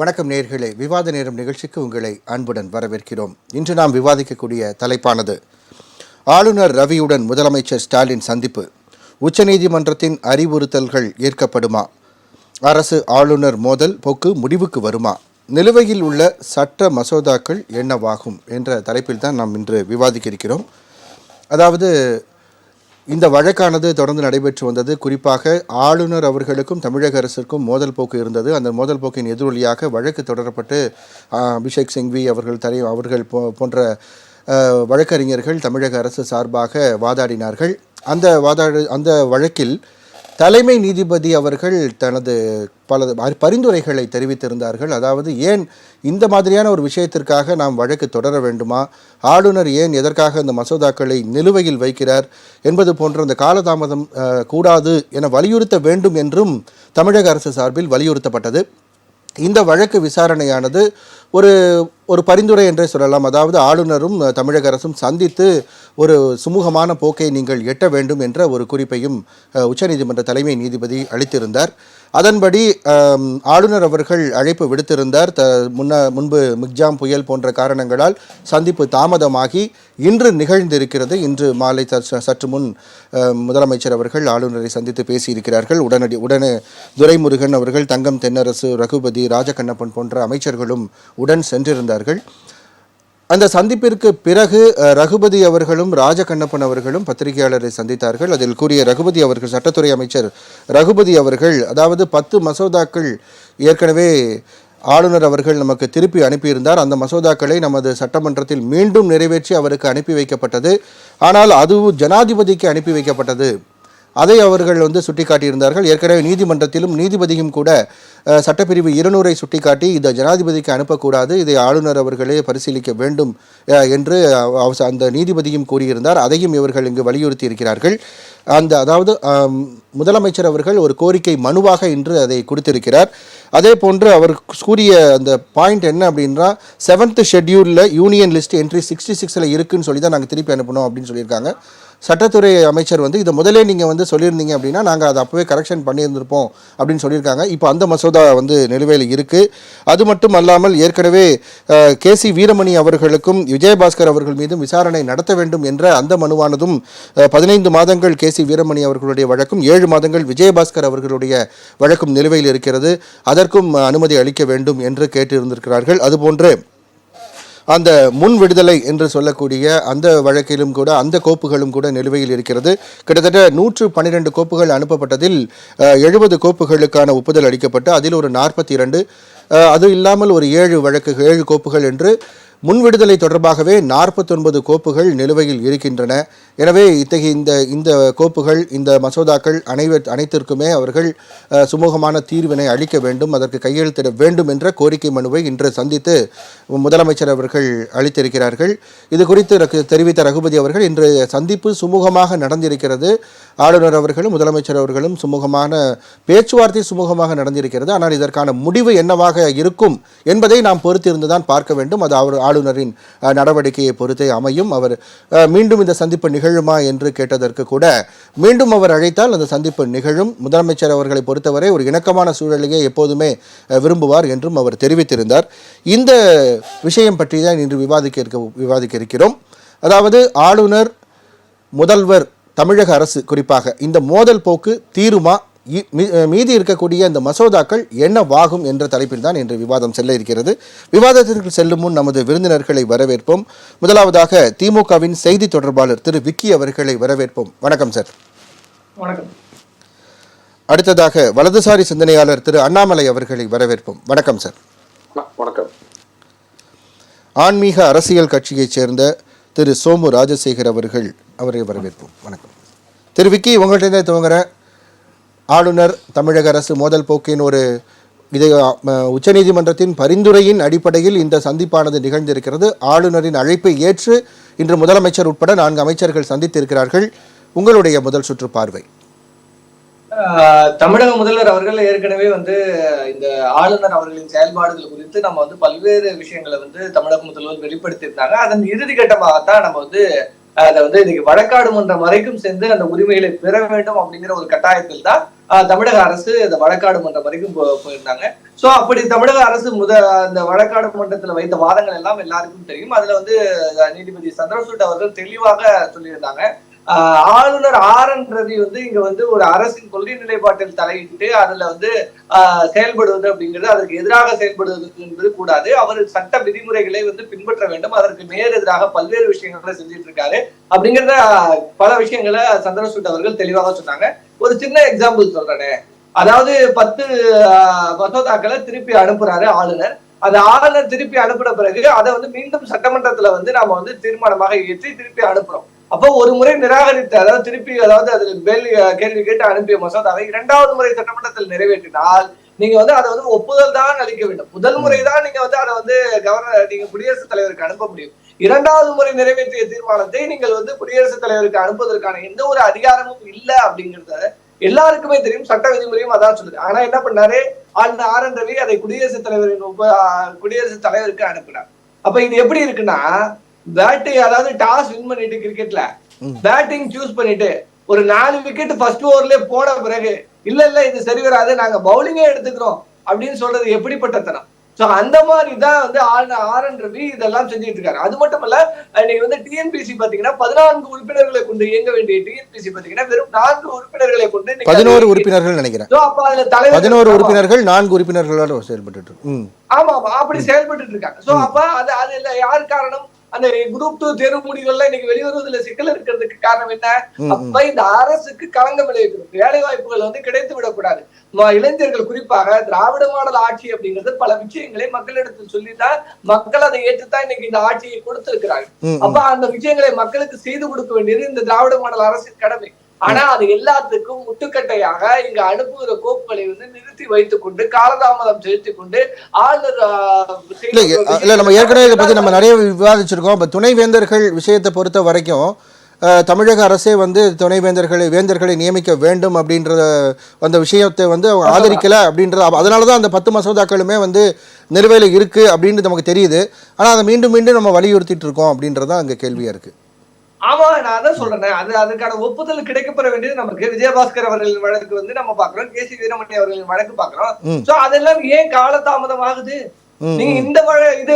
வணக்கம் நேயர்களே, விவாத நேரம் நிகழ்ச்சிக்கு உங்களை அன்புடன் வரவேற்கிறோம். இன்று நாம் விவாதிக்கக்கூடிய தலைப்பானது ஆளுநர் ரவியுடன் முதலமைச்சர் ஸ்டாலின் சந்திப்பு, உச்சநீதிமன்றத்தின் அறிவுறுத்தல்கள் ஏற்கப்படுமா, அரசு ஆளுநர் மோதல் போக்கு முடிவுக்கு வருமா, நிலுவையில் உள்ள சட்ட மசோதாக்கள் என்னவாகும் என்ற தலைப்பில் தான் நாம் இன்று விவாதிக்க இருக்கிறோம். அதாவது இந்த வழக்கானது தொடர்ந்து நடைபெற்று வந்தது. குறிப்பாக ஆளுநர் அவர்களுக்கும் தமிழக அரசிற்கும் மோதல் போக்கு இருந்தது. அந்த மோதல் போக்கின் எதிரொலியாக வழக்கு தொடரப்பட்டு அபிஷேக் சிங்வி அவர்கள் போன்ற வழக்கறிஞர்கள் தமிழக அரசு சார்பாக வாதாடினார்கள். அந்த வழக்கில் தலைமை நீதிபதி அவர்கள் தனது பல பரிந்துரைகளை தெரிவித்திருந்தார்கள். அதாவது ஏன் இந்த மாதிரியான ஒரு விஷயத்திற்காக நாம் வழக்கு தொடர வேண்டுமா, ஆளுநர் ஏன் எதற்காக இந்த மசோதாக்களை நிலுவையில் வைக்கிறார் என்பது போன்ற அந்த காலதாமதம் கூடாது என வலியுறுத்த வேண்டும் என்றும் தமிழக அரசு சார்பில் வலியுறுத்தப்பட்டது. இந்த வழக்கு விசாரணையானது ஒரு பரிந்துரை என்றே சொல்லலாம். அதாவது ஆளுநரும் தமிழக அரசும் சந்தித்து ஒரு சுமூகமான போக்கை நீங்கள் எட்ட வேண்டும் என்ற ஒரு குறிப்பையும் உச்சநீதிமன்ற தலைமை நீதிபதி அளித்திருந்தார். அதன்படி ஆளுநர் அவர்கள் அழைப்பு விடுத்திருந்தார். முன்பு மிக்ஜாம் புயல் போன்ற காரணங்களால் சந்திப்பு தாமதமாகி இன்று நிகழ்ந்திருக்கிறது. இன்று மாலை சற்று முன் முதலமைச்சர் அவர்கள் ஆளுநரை சந்தித்து பேசியிருக்கிறார்கள். உடனே துரைமுருகன் அவர்கள், தங்கம் தென்னரசு, ரகுபதி, ராஜகண்ணப்பன் போன்ற அமைச்சர்களும் உடன் சென்றிருந்தார்கள். அந்த சந்திப்பிற்கு பிறகு ரகுபதி அவர்களும் ராஜகண்ணப்பன் அவர்களும் பத்திரிகையாளரை சந்தித்தார்கள். அதில் கூறிய ரகுபதி அவர்கள், சட்டத்துறை அமைச்சர் ரகுபதி அவர்கள், அதாவது 10 மசோதாக்கள் ஏற்கனவே ஆளுநர் அவர்கள் நமக்கு திருப்பி அனுப்பியிருந்தார். அந்த மசோதாக்களை நமது சட்டமன்றத்தில் மீண்டும் நிறைவேற்றி அவருக்கு அனுப்பி வைக்கப்பட்டது. ஆனால் அதுவும் ஜனாதிபதிக்கு அனுப்பி வைக்கப்பட்டது. அதை அவர்கள் சுட்டிக்காட்டியிருந்தார்கள். ஏற்கனவே நீதிமன்றத்திலும் நீதிபதியும் கூட சட்டப்பிரிவு 200 சுட்டிக்காட்டி இதை ஜனாதிபதிக்கு அனுப்பக்கூடாது, இதை ஆளுநர் அவர்களே பரிசீலிக்க வேண்டும் என்று அந்த நீதிபதியும் கூறியிருந்தார். அதையும் இவர்கள் இங்கு வலியுறுத்தி இருக்கிறார்கள். அதாவது முதலமைச்சர் அவர்கள் ஒரு கோரிக்கை மனுவாக இன்று அதை கொடுத்திருக்கிறார். அதே போன்று அவர் கூறிய அந்த பாயிண்ட் என்ன அப்படின்னா, 7th ஷெட்யூலில் யூனியன் லிஸ்ட் என்ட்ரி 66 இருக்குன்னு சொல்லி தான் நாங்கள் திருப்பி அனுப்பணும் அப்படின்னு சொல்லியிருக்காங்க. சட்டத்துறை அமைச்சர் இதை முதலே நீங்கள் சொல்லியிருந்தீங்க அப்படின்னா நாங்கள் அதை அப்போவே கரெக்ஷன் பண்ணியிருந்திருப்போம் அப்படின்னு சொல்லியிருக்காங்க. இப்போ அந்த மசோதா நிலுவையில் இருக்குது. அது மட்டும் அல்லாமல் ஏற்கனவே கேசி வீரமணி அவர்களுக்கும் விஜயபாஸ்கர் அவர்கள் மீதும் விசாரணை நடத்த வேண்டும் என்ற அந்த மனுவானதும் 15 மாதங்கள் கேசி வீரமணி அவர்களுடைய வழக்கும் 7 மாதங்கள் விஜயபாஸ்கர் அவர்களுடைய வழக்கும் நிலுவையில் இருக்கிறது. அதற்கும் அனுமதி அளிக்க வேண்டும் என்று கேட்டிருந்திருக்கிறார்கள். அதுபோன்று அந்த முன் விடுதலை என்று சொல்லக்கூடிய அந்த வழக்கிலும் கூட அந்த கோப்புகளும் கூட நிலுவையில் இருக்கிறது. கிட்டத்தட்ட 112 கோப்புகள் அனுப்பப்பட்டதில் 70 கோப்புகளுக்கான ஒப்புதல் அளிக்கப்பட்டு அதில் ஒரு 42, அது இல்லாமல் ஒரு 7 கோப்புகள் என்று முன் விடுதலை தொடர்பாகவே 49 கோப்புகள் நிலுவையில் இருக்கின்றன. எனவே இந்த கோப்புகள், இந்த மசோதாக்கள் அனைத்திற்குமே அவர்கள் சுமூகமான தீர்வினை அளிக்க வேண்டும், அதற்கு கையெழுத்திட வேண்டும் என்ற கோரிக்கை மனுவை இன்று சந்தித்து முதலமைச்சர் அவர்கள் அளித்திருக்கிறார்கள். இது குறித்து தெரிவித்த ரகுபதி அவர்கள், இன்று சந்திப்பு சுமூகமாக நடந்திருக்கிறது, ஆளுநர் அவர்களும் முதலமைச்சர் அவர்களும் பேச்சுவார்த்தை சுமூகமாக நடந்திருக்கிறது. ஆனால் இதற்கான முடிவு என்னவாக இருக்கும் என்பதை நாம் பொறுத்திருந்துதான் பார்க்க வேண்டும். அது ஆளுநரின் நடவடிக்கையை பொறுத்தே அமையும். அவர் மீண்டும் இந்த சந்திப்பு நிகழுமா என்று கேட்டதற்கு கூட மீண்டும் அவர் அழைத்தால் அந்த சந்திப்பு நிகழும். முதலமைச்சர் அவர்களை பொறுத்தவரை ஒரு இணக்கமான சூழலையே எப்போதுமே விரும்புவார் என்றும் அவர் தெரிவித்திருந்தார். இந்த விஷயம் பற்றி தான் இன்று விவாதிக்க இருக்கிறோம். அதாவது ஆளுநர், முதல்வர், தமிழக அரசு குறிப்பாக இந்த மோதல் போக்கு தீருமா, மீதி இருக்கக்கூடிய இந்த மசோதாக்கள் என்னவாகும் என்ற தலைப்பில் தான் இன்று விவாதம் செல்ல இருக்கிறது. விவாதத்திற்கு செல்லும் முன் நமது விருந்தினர்களை வரவேற்போம். முதலாவதாக திமுகவின் செய்தி தொடர்பாளர் திரு விக்கி அவர்களை வரவேற்போம். வணக்கம் சார். வணக்கம். அடுத்ததாக வலதுசாரி சிந்தனையாளர் திரு அண்ணாமலை அவர்களை வரவேற்போம். வணக்கம் சார். வணக்கம். ஆன்மீக அரசியல் கட்சியைச் சேர்ந்த திரு சோமு ராஜசேகர் அவரை வரவேற்போம். வணக்கம். திரு விக்கி, உங்கள்கிட்ட துவங்குறேன். ஆளுநர், தமிழக அரசு மோதல் போக்கின் உச்சநீதிமன்றத்தின் பரிந்துரையின் அடிப்படையில் இந்த சந்திப்பானது நிகழ்ந்திருக்கிறது. ஆளுநரின் அழைப்பை ஏற்று இன்று முதலமைச்சர் உட்பட 4 அமைச்சர்கள் சந்தித்திருக்கிறார்கள். உங்களுடைய முதல் சுற்று பார்வை. தமிழக முதல்வர் அவர்கள் ஏற்கனவே இந்த ஆளுநர் அவர்களின் செயல்பாடுகள் குறித்து நம்ம பல்வேறு விஷயங்களை தமிழக முதல்வர் வெளிப்படுத்தியிருந்தாங்க. அதன் இறுதி கட்டமாகத்தான் நம்ம அதை இன்னைக்கு வழக்காடு மன்றம் வரைக்கும் சென்று அந்த உரிமைகளை பெற வேண்டும் அப்படிங்கிற ஒரு கட்டாயத்தில் தான் தமிழக அரசு அந்த வழக்காடு மன்றம் வரைக்கும் போயிருந்தாங்க. சோ அப்படி தமிழக அரசு அந்த வழக்காடு மன்றத்துல வைத்த வாதங்கள் எல்லாம் எல்லாருக்கும் தெரியும். அதுல வந்து நீதிபதி சந்திரசூட் அவர்கள் தெளிவாக சொல்லியிருந்தாங்க. ஆளுநர் RN ரவி வந்து இங்க வந்து ஒரு அரசின் கொள்கை நிலைப்பாட்டில் தலையிட்டு அதுல வந்து செயல்படுவது அப்படிங்கிறது அதற்கு எதிராக செயல்படுவது என்பது கூடாது. அவர் சட்ட விதிமுறைகளை வந்து பின்பற்ற வேண்டும். அதற்கு நேர் எதிராக பல்வேறு விஷயங்களை செஞ்சுட்டு இருக்காரு அப்படிங்கிறத பல விஷயங்களை சந்திரசூட் அவர்கள் தெளிவாக சொன்னாங்க. ஒரு சின்ன எக்ஸாம்பிள் சொல்றேன். அதாவது 10 மசோதாக்களை திருப்பி அனுப்புறாரு ஆளுநர். அந்த ஆளுநர் திருப்பி அனுப்பின பிறகு அதை வந்து மீண்டும் சட்டமன்றத்துல வந்து நாம வந்து தீர்மானமாக ஏற்றி திருப்பி அனுப்புறோம். அப்போ ஒரு முறை நிராகரித்து அதாவது திருப்பி அதில் கேள்வி கேட்டு அனுப்பிய மசோதாவை 2வது முறை சட்டமன்றத்தில் நிறைவேற்றினால் நீங்க வந்து அதை வந்து ஒப்புதல் தான் அளிக்க வேண்டும். முதல் முறைதான் நீங்க வந்து அதை வந்து நீங்க குடியரசுத் தலைவருக்கு அனுப்ப முடியும். 2வது முறை நிறைவேற்றிய தீர்மானத்தை நீங்கள் வந்து குடியரசுத் தலைவருக்கு அனுப்புவதற்கான எந்த ஒரு அதிகாரமும் இல்லை அப்படிங்கறத எல்லாருக்குமே தெரியும். சட்ட விதிமுறையும் அதான் சொல்லுது. ஆனா என்ன பண்ணாரு, ஆளுநர் RN ரவி அதை குடியரசுத் தலைவருக்கு அனுப்பினார். அப்ப இது எப்படி இருக்குன்னா, அதாவது டாஸ் வின் பண்ணிட்டு கிரிக்கெட்ல பேட்டிங் சூஸ் பண்ணிட்டு ஒரு 4 விக்கெட் ஃபர்ஸ்ட் ஓவர்லயே போன பிறகு இல்ல இது சரி வராது, நாங்க பவுலிங்கே எடுத்துக்கிறோம் அப்படின்னு சொல்றது எப்படிப்பட்ட தனம். சோ அந்த மாதிரிதான் வந்து RN ரவி இதெல்லாம் செஞ்சுட்டு இருக்காரு. அது மட்டும் இல்ல, இன்னைக்கு வந்து TNPC பாத்தீங்கன்னா 14 உறுப்பினர்களை கொண்டு இயங்க வேண்டிய TNPC பாத்தீங்கன்னா வெறும் 4 உறுப்பினர்களை கொண்டு 11 உறுப்பினர்கள் நினைக்கிறேன். 11 உறுப்பினர்கள் 4 உறுப்பினர்களோட செயல்பட்டு. ஆமா அப்படி செயல்பட்டு இருக்காங்க. சோ அப்ப அது யார் காரணம்? அந்த குரூப் 2 தேர்வு முடிவுகள்ல இன்னைக்கு வெளிவருவதில் சிக்கல் இருக்கிறதுக்கு காரணம் என்ன? அப்ப இந்த அரசுக்கு களங்கம் விளைவிக்கணும். வேலை வாய்ப்புகள் வந்து கிடைத்து விடக்கூடாது. இளைஞர்கள் குறிப்பாக திராவிட மாடல் ஆட்சி அப்படிங்கிறது பல விஷயங்களை மக்களிடத்தில் சொல்லிதான் மக்கள் அதை ஏற்றுத்தான் இன்னைக்கு இந்த ஆட்சியை கொடுத்திருக்கிறாங்க. அப்ப அந்த விஷயங்களை மக்களுக்கு செய்து கொடுக்க வேண்டியது இந்த திராவிட மாடல் அரசின் கடமை. ஆனா அது எல்லாத்துக்கும் முட்டுக்கட்டையாக இங்க அனுப்புகிற கோப்புகளை வந்து நிறுத்தி வைத்துக் கொண்டு காலதாமதம் செலுத்திக் கொண்டு இல்ல நம்ம ஏற்கனவே இதை பத்தி நம்ம நிறைய விவாதிச்சிருக்கோம். இப்ப துணைவேந்தர்கள் விஷயத்தை பொறுத்த வரைக்கும் தமிழக அரசே வந்து வேந்தர்களை நியமிக்க வேண்டும் அப்படின்ற அந்த விஷயத்தை வந்து அவங்க ஆதரிக்கல அப்படின்றது. அதனாலதான் அந்த 10 மசோதாக்களுமே வந்து நிலுவையில் இருக்கு அப்படின்னு நமக்கு தெரியுது. ஆனா அதை மீண்டும் நம்ம வலியுறுத்திட்டு இருக்கோம் அப்படின்றதான் அங்க கேள்வியா இருக்கு. ஆமா, நான் அதான் சொல்றேன். அதுக்கான ஒப்புதல் கிடைக்கப்பெற வேண்டியது நமக்கு. விஜயபாஸ்கர் அவர்களின் வழக்கு வந்து நம்ம பாக்குறோம், KC வீரமணி அவர்களின் வழக்கு பாக்குறோம். சோ அதெல்லாம் ஏன் காலதாமதம் ஆகுது? நீங்க இந்த இது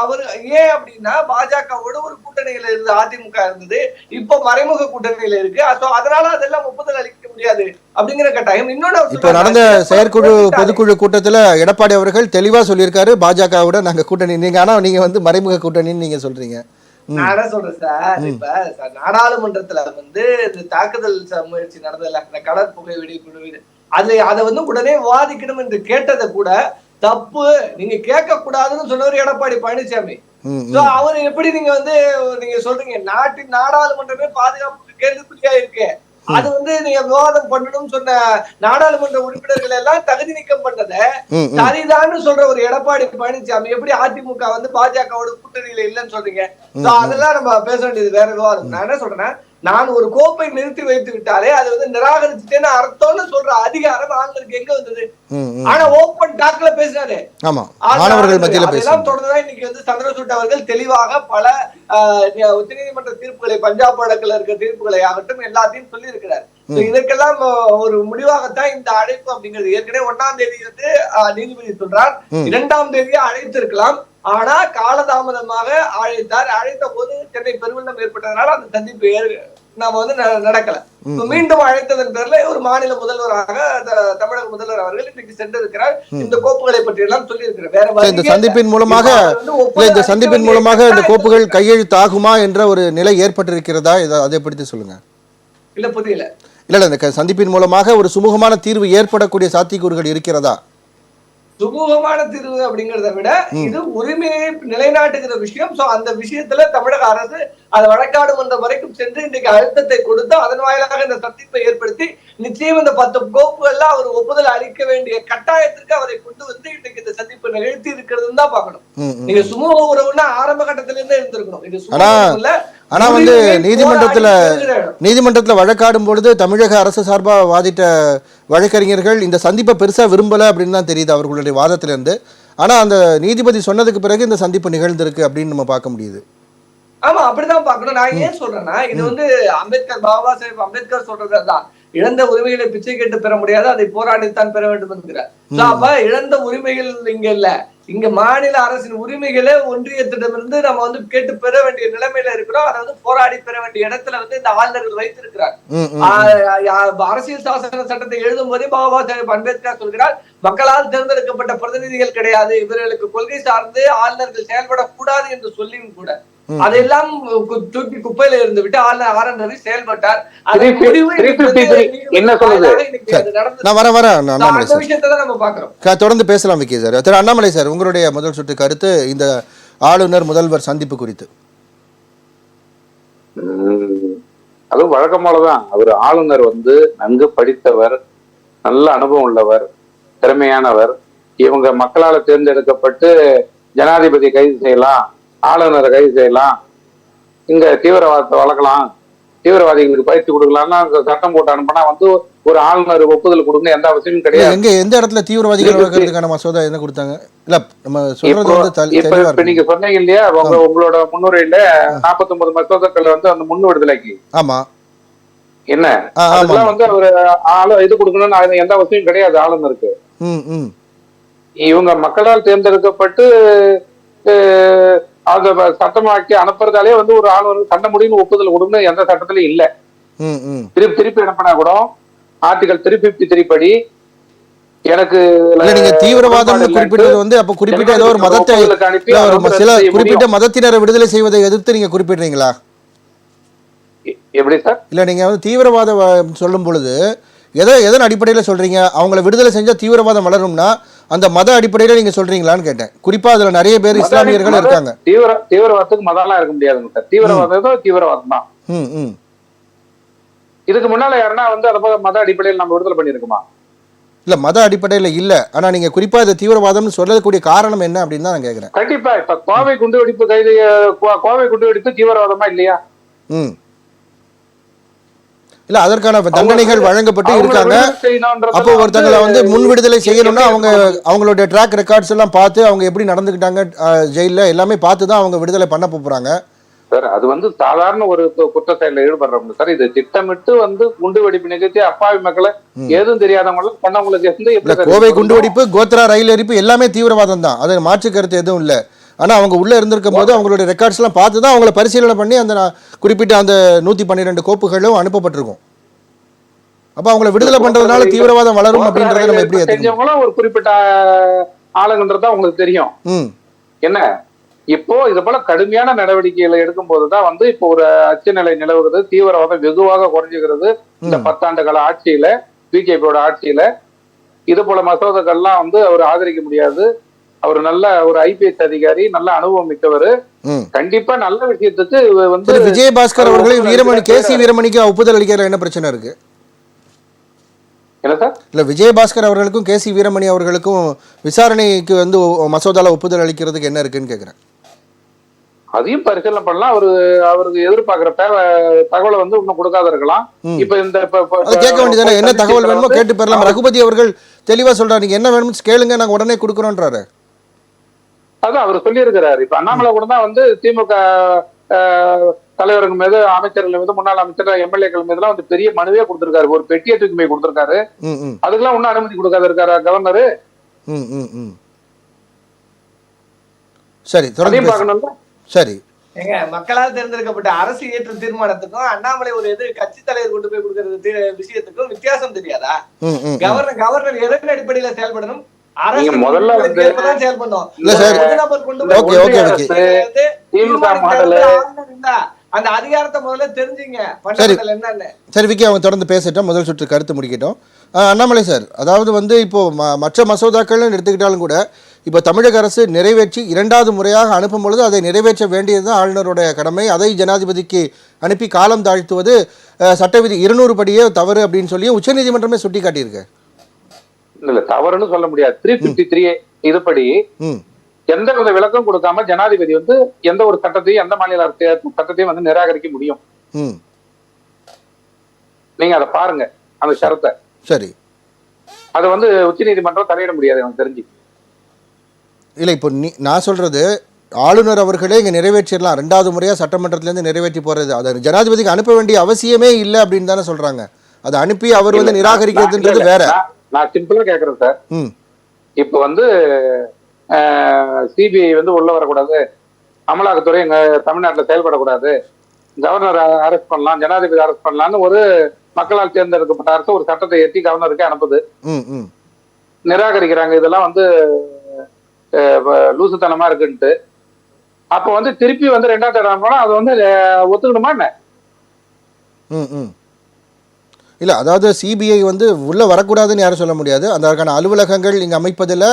அவர் ஏன் அப்படின்னா பாஜகவோட ஒரு கூட்டணியில இருந்து அதிமுக இருந்தது, இப்போ மறைமுக கூட்டணியில இருக்கு. அதனால அதெல்லாம் ஒப்புதல் அளிக்க முடியாது அப்படிங்கிற கட்டாயம். இன்னொன்னு இப்ப நடந்த செயற்குழு பொதுக்குழு கூட்டத்துல எடப்பாடி அவர்கள் தெளிவா சொல்லியிருக்காரு, பாஜகவோட நாங்க கூட்டணி, ஆனா நீங்க வந்து மறைமுக கூட்டணின்னு நீங்க சொல்றீங்க. நான் என்ன சொல்றேன் சார், இப்ப நாடாளுமன்றத்துல வந்து இந்த தாக்குதல் முயற்சி நடந்ததுல இந்த கடற்புகை வெடிக்குழு அதை வந்து உடனே விவாதிக்கணும் என்று கேட்டதை கூட தப்பு, நீங்க கேட்க கூடாதுன்னு சொன்னவர் எடப்பாடி பழனிசாமி. அவரு எப்படி நீங்க சொல்றீங்க, நாட்டின் நாடாளுமன்றமே பாதுகாப்புக்கு கேள்விக்குறியா இருக்கு. அது வந்து நீங்க விவாதம் பண்ணணும்னு சொன்ன நாடாளுமன்ற உறுப்பினர்கள் எல்லாம் தகுதி நீக்கம் பண்ணத சரிதான்னு சொல்ற ஒரு எடப்பாடி பழனிசாமி எப்படி அதிமுக வந்து பாஜகவோட கூட்டணியில இல்லைன்னு சொல்றீங்க? அதெல்லாம் நம்ம பேச வேண்டியது வேற விவாதம். நான் என்ன சொல்றேன், நான் ஒரு கோப்பை நிறுத்தி வைத்து விட்டாலே அது வந்து நிராகரிச்சுட்டேன்னு அர்த்தம்னு சொல்ற அதிகாரம் ஆளுநருக்கு எங்க வந்தது? ஆனா ஓப்பன் டாக்ல பேசினாரு. அதெல்லாம் தொடர்ந்துதான் இன்னைக்கு வந்து சந்திரசூட் அவர்கள் தெளிவாக பல உச்சநீதிமன்ற தீர்ப்புகளை, பஞ்சாப் வழக்குல இருக்க தீர்ப்புகளை ஆகட்டும் எல்லாத்தையும் சொல்லி இருக்கிறார். இதற்கெல்லாம் ஒரு முடிவாகத்தான் இந்த அழைப்பு அப்படிங்கிறது. ஏற்கனவே 1ஆம் தேதி வந்து நீதிபதி சொல்றார், 2ஆம் தேதியே அழைத்திருக்கலாம். ஆனா காலதாமதமாக அழைத்த போது சென்னை பெருவெள்ளம் ஏற்பட்டதனால அந்த சந்திப்பு நாம வந்து நடக்கல. மீண்டும் அழைத்ததன் பேர்ல ஒரு மாநில முதல்வராக தமிழக முதல்வர் அவர்கள் இன்னைக்கு சென்றிருக்கிறார். இந்த கோப்புகளை பற்றி எல்லாம் சொல்லி இருக்கிறார். வேற இந்த சந்திப்பின் மூலமாக இந்த கோப்புகள் கையெழுத்தாகுமா என்ற ஒரு நிலை ஏற்பட்டிருக்கிறதா? அதை பற்றி சொல்லுங்க. இல்ல புரியல. இல்ல இந்த சந்திப்பின் மூலமாக ஒரு சுமூகமான தீர்வு ஏற்படக்கூடிய சாத்தியக்கூறுகள் இருக்கிறதா? சுமூகமான தீர்வு அப்படிங்கறத விட இது உரிமையை நிலைநாட்டுகிற விஷயம். சோ அந்த விஷயத்துல தமிழக அரசு அது வழக்காடு மன்றம் வரைக்கும் சென்று இன்றைக்கு அழுத்தத்தை கொடுத்து அதன் வாயிலாக இந்த சந்திப்பை ஏற்படுத்தி நிச்சயம் இந்த 10 கோப்புகள்ல அவர் ஒப்புதல் அளிக்க வேண்டிய கட்டாயத்திற்கு அவரை கொண்டு வந்து இன்றைக்கு இந்த சந்திப்பை நிகழ்த்தி இருக்கிறதுன்னு தான் பாக்கணும். நீங்க சுமூக உறவுன்னா ஆரம்ப கட்டத்தில இருந்தே இருந்திருக்கணும். இது சுமூகம் இல்ல. ஆனா வந்து நீதிமன்றத்துல வழக்காடும் பொழுது தமிழக அரசு சார்பா வாதிட்ட வழக்கறிஞர்கள் இந்த சந்திப்பை பெருசா விரும்பல அப்படின்னு தான் தெரியுது அவர்களுடைய வாதத்துல இருந்து. ஆனா அந்த நீதிபதி சொன்னதுக்கு பிறகு இந்த சந்திப்பு நிகழ்ந்திருக்கு அப்படின்னு நம்ம பார்க்க முடியுது. ஆமா, அப்படிதான் பாக்கணும். நான் ஏன் சொல்றேன்னா, இது வந்து பாபா சாஹேப் அம்பேத்கர் சொல்றதுதான். இழந்த உரிமைகளை பிச்சை கேட்டு பெற முடியாது, அதை போராடித்தான் பெற வேண்டும் என்கிறார். அப்ப இழந்த உரிமைகள் இங்க இல்ல, இங்க மாநில அரசின் உரிமைகளை ஒன்றியத்திடமிருந்து நம்ம வந்து கேட்டு பெற வேண்டிய நிலைமையில இருக்கிறோம். அதை வந்து போராடி பெற வேண்டிய இடத்துல வந்து இந்த ஆளுநர்கள் வைத்திருக்கிறார். அரசியல் சாசன சட்டத்தை எழுதும் போதே பாபா சாஹேப் அம்பேத்கர் சொல்கிறார், மக்களால் தேர்ந்தெடுக்கப்பட்ட பிரதிநிதிகள் கிடையாது, இவர்களுக்கு கொள்கை சார்ந்து ஆளுநர்கள் செயல்படக்கூடாது என்று சொல்லியும் கூட அதெல்லாம் தூக்கி குப்பையில இருந்து விட்டு ஆர் என் ரவி செயல்பட்டார். என்ன சொல்லுது விஷயத்தான் நம்ம பாக்குறோம். தொடர்ந்து பேசலாம் விக்கி சார். திரு அண்ணாமலை சார், உங்களுடைய முதல் சுற்று கருத்து இந்த ஆளுநர் முதல்வர் சந்திப்பு குறித்து. அதுவும் வழக்கமானதான். அவர் ஆளுநர் வந்து நன்கு படித்தவர், நல்ல அனுபவம் உள்ளவர், திறமையானவர். இவங்க மக்களால் தேர்ந்தெடுக்கப்பட்டு ஜனாதிபதி கைது செய்யலாம், ஆளுநரை கைது செய்யலாம், இங்க தீவிரவாதத்தை வளர்க்கலாம், தீவிரவாதிகளுக்கு பயிற்சி கொடுக்கலாம்னா சட்டம் போட்டு அனுப்பினா வந்து ஒரு ஆளுநர் ஒப்புதல் கொடுக்கணும் எந்த அவசியமும் கிடையாது. எந்த இடத்துல தீவிரவாதிகள் வளர்க்கறதுக்கான மசோதா என்ன கொடுத்தாங்க? இல்ல நம்ம சொல்றது இப்ப நீங்க சொன்னீங்க இல்லையா, உங்களோட முன்னுரையில 49 மசோதாக்கள் வந்து அந்த முன் விடுதலைக்கு ஆமா என்ன அதெல்லாம் வந்து அவர் இது கொடுக்கணும்னு எந்த அவசியம் கிடையாது ஆளுநருக்கு. இவங்க மக்களால் தேர்ந்தெடுக்கப்பட்டு அந்த சட்டமாக்கி அனுப்புறதாலே வந்து ஒரு ஆளுநர் சட்ட முடியும்னு ஒப்புதல் கொடுக்கணும் எந்த சட்டத்திலும் இல்ல. திருப்பி அனுப்பினா கூட ஆர்டிகல் 353 படி எனக்கு நீங்க தீவிரவாதம் குறிப்பிட்டது வந்து அப்ப குறிப்பிட்ட ஏதோ ஒரு மதத்தை சில குறிப்பிட்ட மதத்தினரை விடுதலை செய்வதை எதிர்த்து நீங்க குறிப்பிடுறீங்களா? எப்படி சார்? இல்ல நீங்க வந்து தீவிரவாதம் சொல்லும் பொழுது எதன் அடிப்படையில சொல்றீங்க? அவங்களை விடுதலை செஞ்சா தீவிரவாதம் வளரும்னா அந்த மத அடிப்படையில நீங்க சொல்றீங்களான்னு கேட்டேன். குறிப்பா அதுல நிறைய பேர் இஸ்லாமியர்கள் இருக்காங்க. தீவிரவாதத்துக்கு மதம்லாம் இருக்க முடியாதுங்க சார். தீவிரவாதம் தான். இதுக்கு முன்னால யாருன்னா வந்து அதை மத அடிப்படையில் நம்ம விடுதலை பண்ணிருக்குமா? இல்ல மத அடிப்படையில இல்ல. ஆனா நீங்க குறிப்பா இது தீவிரவாதம்னு சொல்லக்கூடிய காரணம் என்ன அப்படின்னு தான் நான் கேக்குறேன். கண்டிப்பா இப்ப கோவை குண்டுவெடிப்பு தீவிரவாதமா இல்லையா? இல்ல அதற்கான தண்டனைகள் வழங்கப்பட்டு இருக்காங்க. அப்போ ஒருத்தங்களை வந்து முன் விடுதலை செய்யணும்னா அவங்களுடைய ட்ராக் ரெக்கார்ட்ஸ் எல்லாம் பார்த்து அவங்க எப்படி நடந்துக்கிட்டாங்க ஜெயில எல்லாமே பார்த்து தான் அவங்க விடுதலை பண்ண போறாங்க சார். அது வந்து சாதாரண ஒரு குற்ற செயலில் ஈடுபடுறவங்க சார். இது திட்டமிட்டு வந்து குண்டு வெடிப்பு நிகழ்ச்சி அப்பாவி மக்களை ஏதும் தெரியாதவங்களும் பண்ணவங்களுக்கு கோவை குண்டு வெடிப்பு, கோத்ரா ரயில் எரிப்பு எல்லாமே தீவிரவாதம் தான். அது மாற்று கருத்து எதுவும் இல்லை. ஆனால் அவங்க உள்ளே இருந்திருக்கும் போது அவங்களுடைய ரெக்கார்ட்ஸ்லாம் பார்த்து தான் அவங்கள பரிசீலனை பண்ணி அந்த குறிப்பிட்ட அந்த 112 கோப்புகளும் அனுப்பப்பட்டிருக்கும். அப்போ அவங்களை விடுதலை பண்றதுனால தீவிரவாதம் வளரும் அப்படின்றத நம்ம எப்படி தெரிஞ்சவங்களும் ஒரு குறிப்பிட்ட ஆளுங்கன்றதா உங்களுக்கு தெரியும். என்ன இப்போ இது போல கடுமையான நடவடிக்கைகளை எடுக்கும் போதுதான் வந்து இப்போ ஒரு அச்ச நிலை நிலவுகிறது, தீவிரவாதம் வெகுவாக குறைஞ்சுகிறது. இந்த 10 ஆண்டு கால ஆட்சியில, பிஜேபியோட ஆட்சியில இது போல மசோதாக்கள்லாம் வந்து அவர் ஆதரிக்க முடியாது. அவர் நல்ல ஒரு ஐபிஎஸ் அதிகாரி, நல்ல அனுபவம் மிக்கவர். கண்டிப்பா நல்ல விஷயத்துக்கு வந்து விஜயபாஸ்கர் அவர்களையும் கேசி வீரமணிக்கு ஒப்புதல் அளிக்கிற என்ன பிரச்சனை இருக்கு? என்ன சார்? இல்ல விஜயபாஸ்கர் அவர்களுக்கும் கேசி வீரமணி அவர்களுக்கும் விசாரணைக்கு வந்து மசோதால ஒப்புதல் அளிக்கிறதுக்கு என்ன இருக்குன்னு கேக்குறேன். அதையும் பரிசீலனை பண்ணலாம். அவருக்கு எதிர்பார்க்கிற தகவலை வந்து இன்னும் கொடுக்காத இருக்கலாம். இப்ப இந்த கேட்க வேண்டியதானே, என்ன தகவல் வேணுமோ கேட்டு பெறலாம். ரகுபதி அவர்கள் தெளிவா சொல்றாரு, நீங்க என்ன வேணும்னு கேளுங்க, நாங்க உடனே கொடுக்குறோன்றாரு. அதான் அவர் சொல்லி இருக்கிறாரு. இப்ப அண்ணாமலை கூட தான் வந்து திமுக தலைவர்கள் மீது, அமைச்சர்கள் மீது, முன்னாள் அமைச்சர், எம்எல்ஏக்கள் மீது எல்லாம் வந்து பெரிய மனுவே கொடுத்திருக்காரு. ஒரு பெட்டியை தூக்கி போய் கொடுத்திருக்காரு. அதுக்கெல்லாம் ஒன்னும் அனுமதி கொடுக்காத இருக்காரு கவர்னரு. சரி, பார்க்கணும். சரி, ஏங்க மக்களால் தேர்ந்தெடுக்கப்பட்ட அரசு இயற்ற தீர்மானத்துக்கும் அண்ணாமலை ஒரு கட்சி தலைவர் கொண்டு போய் கொடுக்கறது விஷயத்துக்கும் வித்தியாசம் தெரியாதா? கவர்னர் எதன் அடிப்படையில செயல்படணும்? முதல்ல அந்த அதிகாரத்தை முதல்ல தெரிஞ்சுங்க. சரி விக்கி, அவங்க தொடர்ந்து பேசட்டும், முதல் சுற்று கருத்து முடிக்கட்டும். அண்ணாமலை சார், அதாவது வந்து இப்போ மற்ற மசோதாக்கள்னு எடுத்துக்கிட்டாலும் கூட இப்போ தமிழக அரசு நிறைவேற்றி 2வது முறையாக அனுப்பும் பொழுது அதை நிறைவேற்ற வேண்டியது தான் ஆளுநருடைய கடமை. அதை ஜனாதிபதிக்கு அனுப்பி காலம் தாழ்த்துவது சட்டவிதி 200 படியே தவறு அப்படின்னு சொல்லி உச்சநீதிமன்றமே சுட்டி காட்டியிருக்கு. இல்ல தவறுன்னு சொல்ல முடியாது. 353 இதுபடி எந்த வித விளக்கம் கொடுக்காம ஜனாதிபதி வந்து எந்த ஒரு சட்டத்தையும், எந்த மாநில சட்டத்தையும் வந்து நிராகரிக்க முடியும். நீங்க அதை பாருங்க அந்த ஷரத்தை. சரி, அது வந்து உச்சநீதிமன்றம் தலையிட முடியாது எனக்கு தெரிஞ்சு. இல்லை, இப்போ நான் சொல்றது ஆளுநர் அவர்களே இங்கே நிறைவேற்றிடலாம். 2வது முறையாக சட்டமன்றத்திலேருந்து நிறைவேற்றி போகிறது, அதை ஜனாதிபதிக்கு அனுப்ப வேண்டிய அவசியமே இல்லை அப்படின்னு தானே சொல்கிறாங்க. அதை அனுப்பி அவர் வந்து நிராகரிக்கிறதுன்றது வேற. நான் சிம்பிளா கேக்குறேன் சார். இப்ப வந்து சிபிஐ வந்து உள்ள வரக்கூடாது, அமலாக்கத்துறை எங்க தமிழ்நாட்டுல செயல்படக்கூடாது, கவர்னர் அரெஸ்ட் பண்ணலாம், ஜனாதிபதி அரெஸ்ட் பண்ணலாம்னு ஒரு மக்களால் தேர்ந்தெடுக்கப்பட்ட அரசு ஒரு சட்டத்தை ஏற்றி கவர்னருக்கு அனுப்புது. நிராகரிக்கிறாங்க. இதெல்லாம் வந்து லூசுத்தனமா இருக்குன்ட்டு. அப்ப வந்து திருப்பி வந்து 2வது இடம் போனா அது வந்து ஒத்துக்கணுமா என்ன? இல்ல, அதாவது சிபிஐ வந்து உள்ள வரக்கூடாதுன்னு யாரும் சொல்ல முடியாது. அதற்கான அலுவலகங்கள் இங்க அமைப்பதில்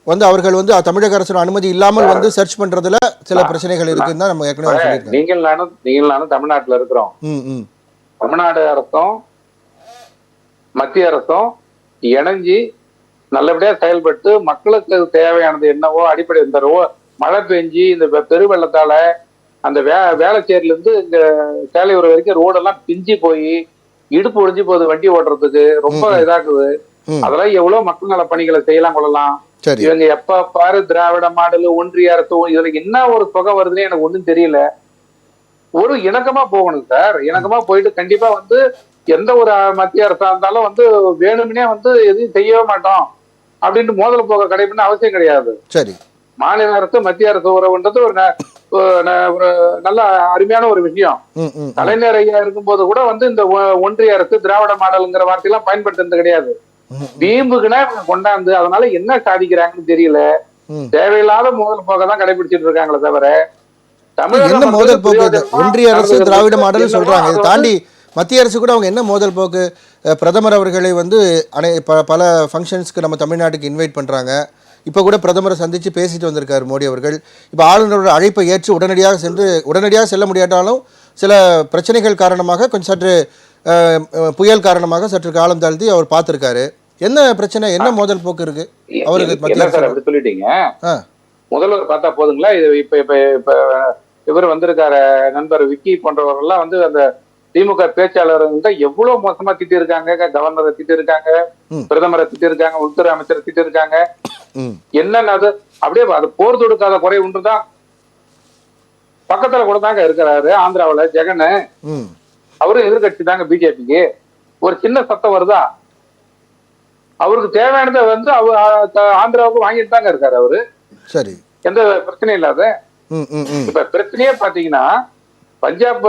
வந்து அவர்கள் வந்து தமிழக அரசு அனுமதி இல்லாமல் வந்து சர்ச் பண்றதுல சில பிரச்சனைகள் இருக்குன்னு தான் நம்ம ஏற்கனவே சொல்லியிருக்கோம். நீங்கள் நானும் தமிழ்நாட்டுல இருக்கிறோம். தமிழ்நாடு அரசும் மத்திய அரசும் இணைஞ்சி நல்லபடியா செயல்பட்டு மக்களுக்கு தேவையானது என்னவோ அடிப்படை, இந்த மழை பெஞ்சு இந்த பெருவெள்ளத்தால அந்த வேளச்சேரியில இருந்து இங்க சேலையூர் வரைக்கும் ரோடெல்லாம் பிஞ்சு போய் இடுப்பு ஒழிஞ்சு போகுது வண்டி ஓட்டுறதுக்கு, ரொம்ப இதாக்குது. அதெல்லாம் எவ்வளவு மக்கள் நல பணிகளை செய்யலாம் கொள்ளலாம். இவங்க எப்ப பாரு திராவிட மாடல், ஒன்றிய அரசு, இதுல என்ன ஒரு தொகை வருதுன்னு எனக்கு ஒண்ணும் தெரியல. ஒரு இணக்கமா போகணும் சார். இணக்கமா போயிட்டு கண்டிப்பா வந்து எந்த ஒரு மத்திய அரசா இருந்தாலும் வந்து வேணும்னே வந்து எதையும் செய்யவே மாட்டோம் அப்படின்ட்டு மோதல் போக கடைபிடின்னு அவசியம் கிடையாது. சரி, மாநில அரசு மத்திய அரசு உறவுன்றது ஒரு நல்ல அருமையான ஒரு விஷயம். கலைஞர் ஐயா இருக்கும்போது கூட வந்து இந்த ஒன்றிய அரசு திராவிட மாடல்ங்கிற வார்த்தையெல்லாம் பயன்படுத்துறது கிடையாது. வீம்புக்குன்னா கொண்டாந்து அதனால என்ன சாதிக்கிறாங்கன்னு தெரியல. தேவையில்லாத மோதல் போக தான் கடைபிடிச்சிட்டு இருக்காங்களே தவிர என்ன மோதல் போக்கு? ஒன்றிய அரசு திராவிட மாடல் சொல்றாங்க, இதை தாண்டி மத்திய அரசு கூட அவங்க என்ன மோதல் போக்கு? பிரதமர் அவர்களை வந்து பல ஃபங்க்ஷன்ஸ்க்கு நம்ம தமிழ்நாட்டுக்கு இன்வைட் பண்றாங்க. இப்போ கூட பிரதமரை சந்தித்து பேசிட்டு வந்திருக்காரு மோடி அவர்கள். இப்போ ஆளுநரோட அழைப்பை ஏற்று உடனடியாக செல்ல முடியாட்டாலும் சில பிரச்சனைகள் காரணமாக கொஞ்சம் சற்று புயல் காரணமாக சற்று காலம் தாழ்த்தி அவர் பார்த்திருக்காரு. என்ன பிரச்சனை, என்ன மோதல் போக்கு இருக்கு அவருக்கு? சொல்லிட்டீங்க. முதல்வர் பார்த்தா போதுங்களா? இது இப்ப இப்ப இப்ப இவர் வந்திருக்காரு நண்பர் விக்கி போன்றவர்கள்லாம் வந்து அந்த திமுக பேச்சாளர் எவ்வளவு மோசமா திட்டி இருக்காங்க. கவர்னரை திட்டி இருக்காங்க, பிரதமரை திட்டி இருக்காங்க, உள்துறை அமைச்சரை திட்டி இருக்காங்க. என்னன்னா அது அப்படியே அது போர் தொடுக்காத குறை ஒன்றுதான். பக்கத்துல கூட தாங்க இருக்கிறாரு ஆந்திராவில ஜெகன், அவரும் எதிர்கட்சி தாங்க பிஜேபிக்கு. ஒரு சின்ன சத்தம் வருதா, அவருக்கு தேவையானதை வந்து ஆந்திராவுக்கு வாங்கிட்டு தாங்க இருக்காரு அவரு. சரி, எந்த பிரச்சனையும் இல்லாத. இப்ப பிரச்சனையே பாத்தீங்கன்னா பஞ்சாப்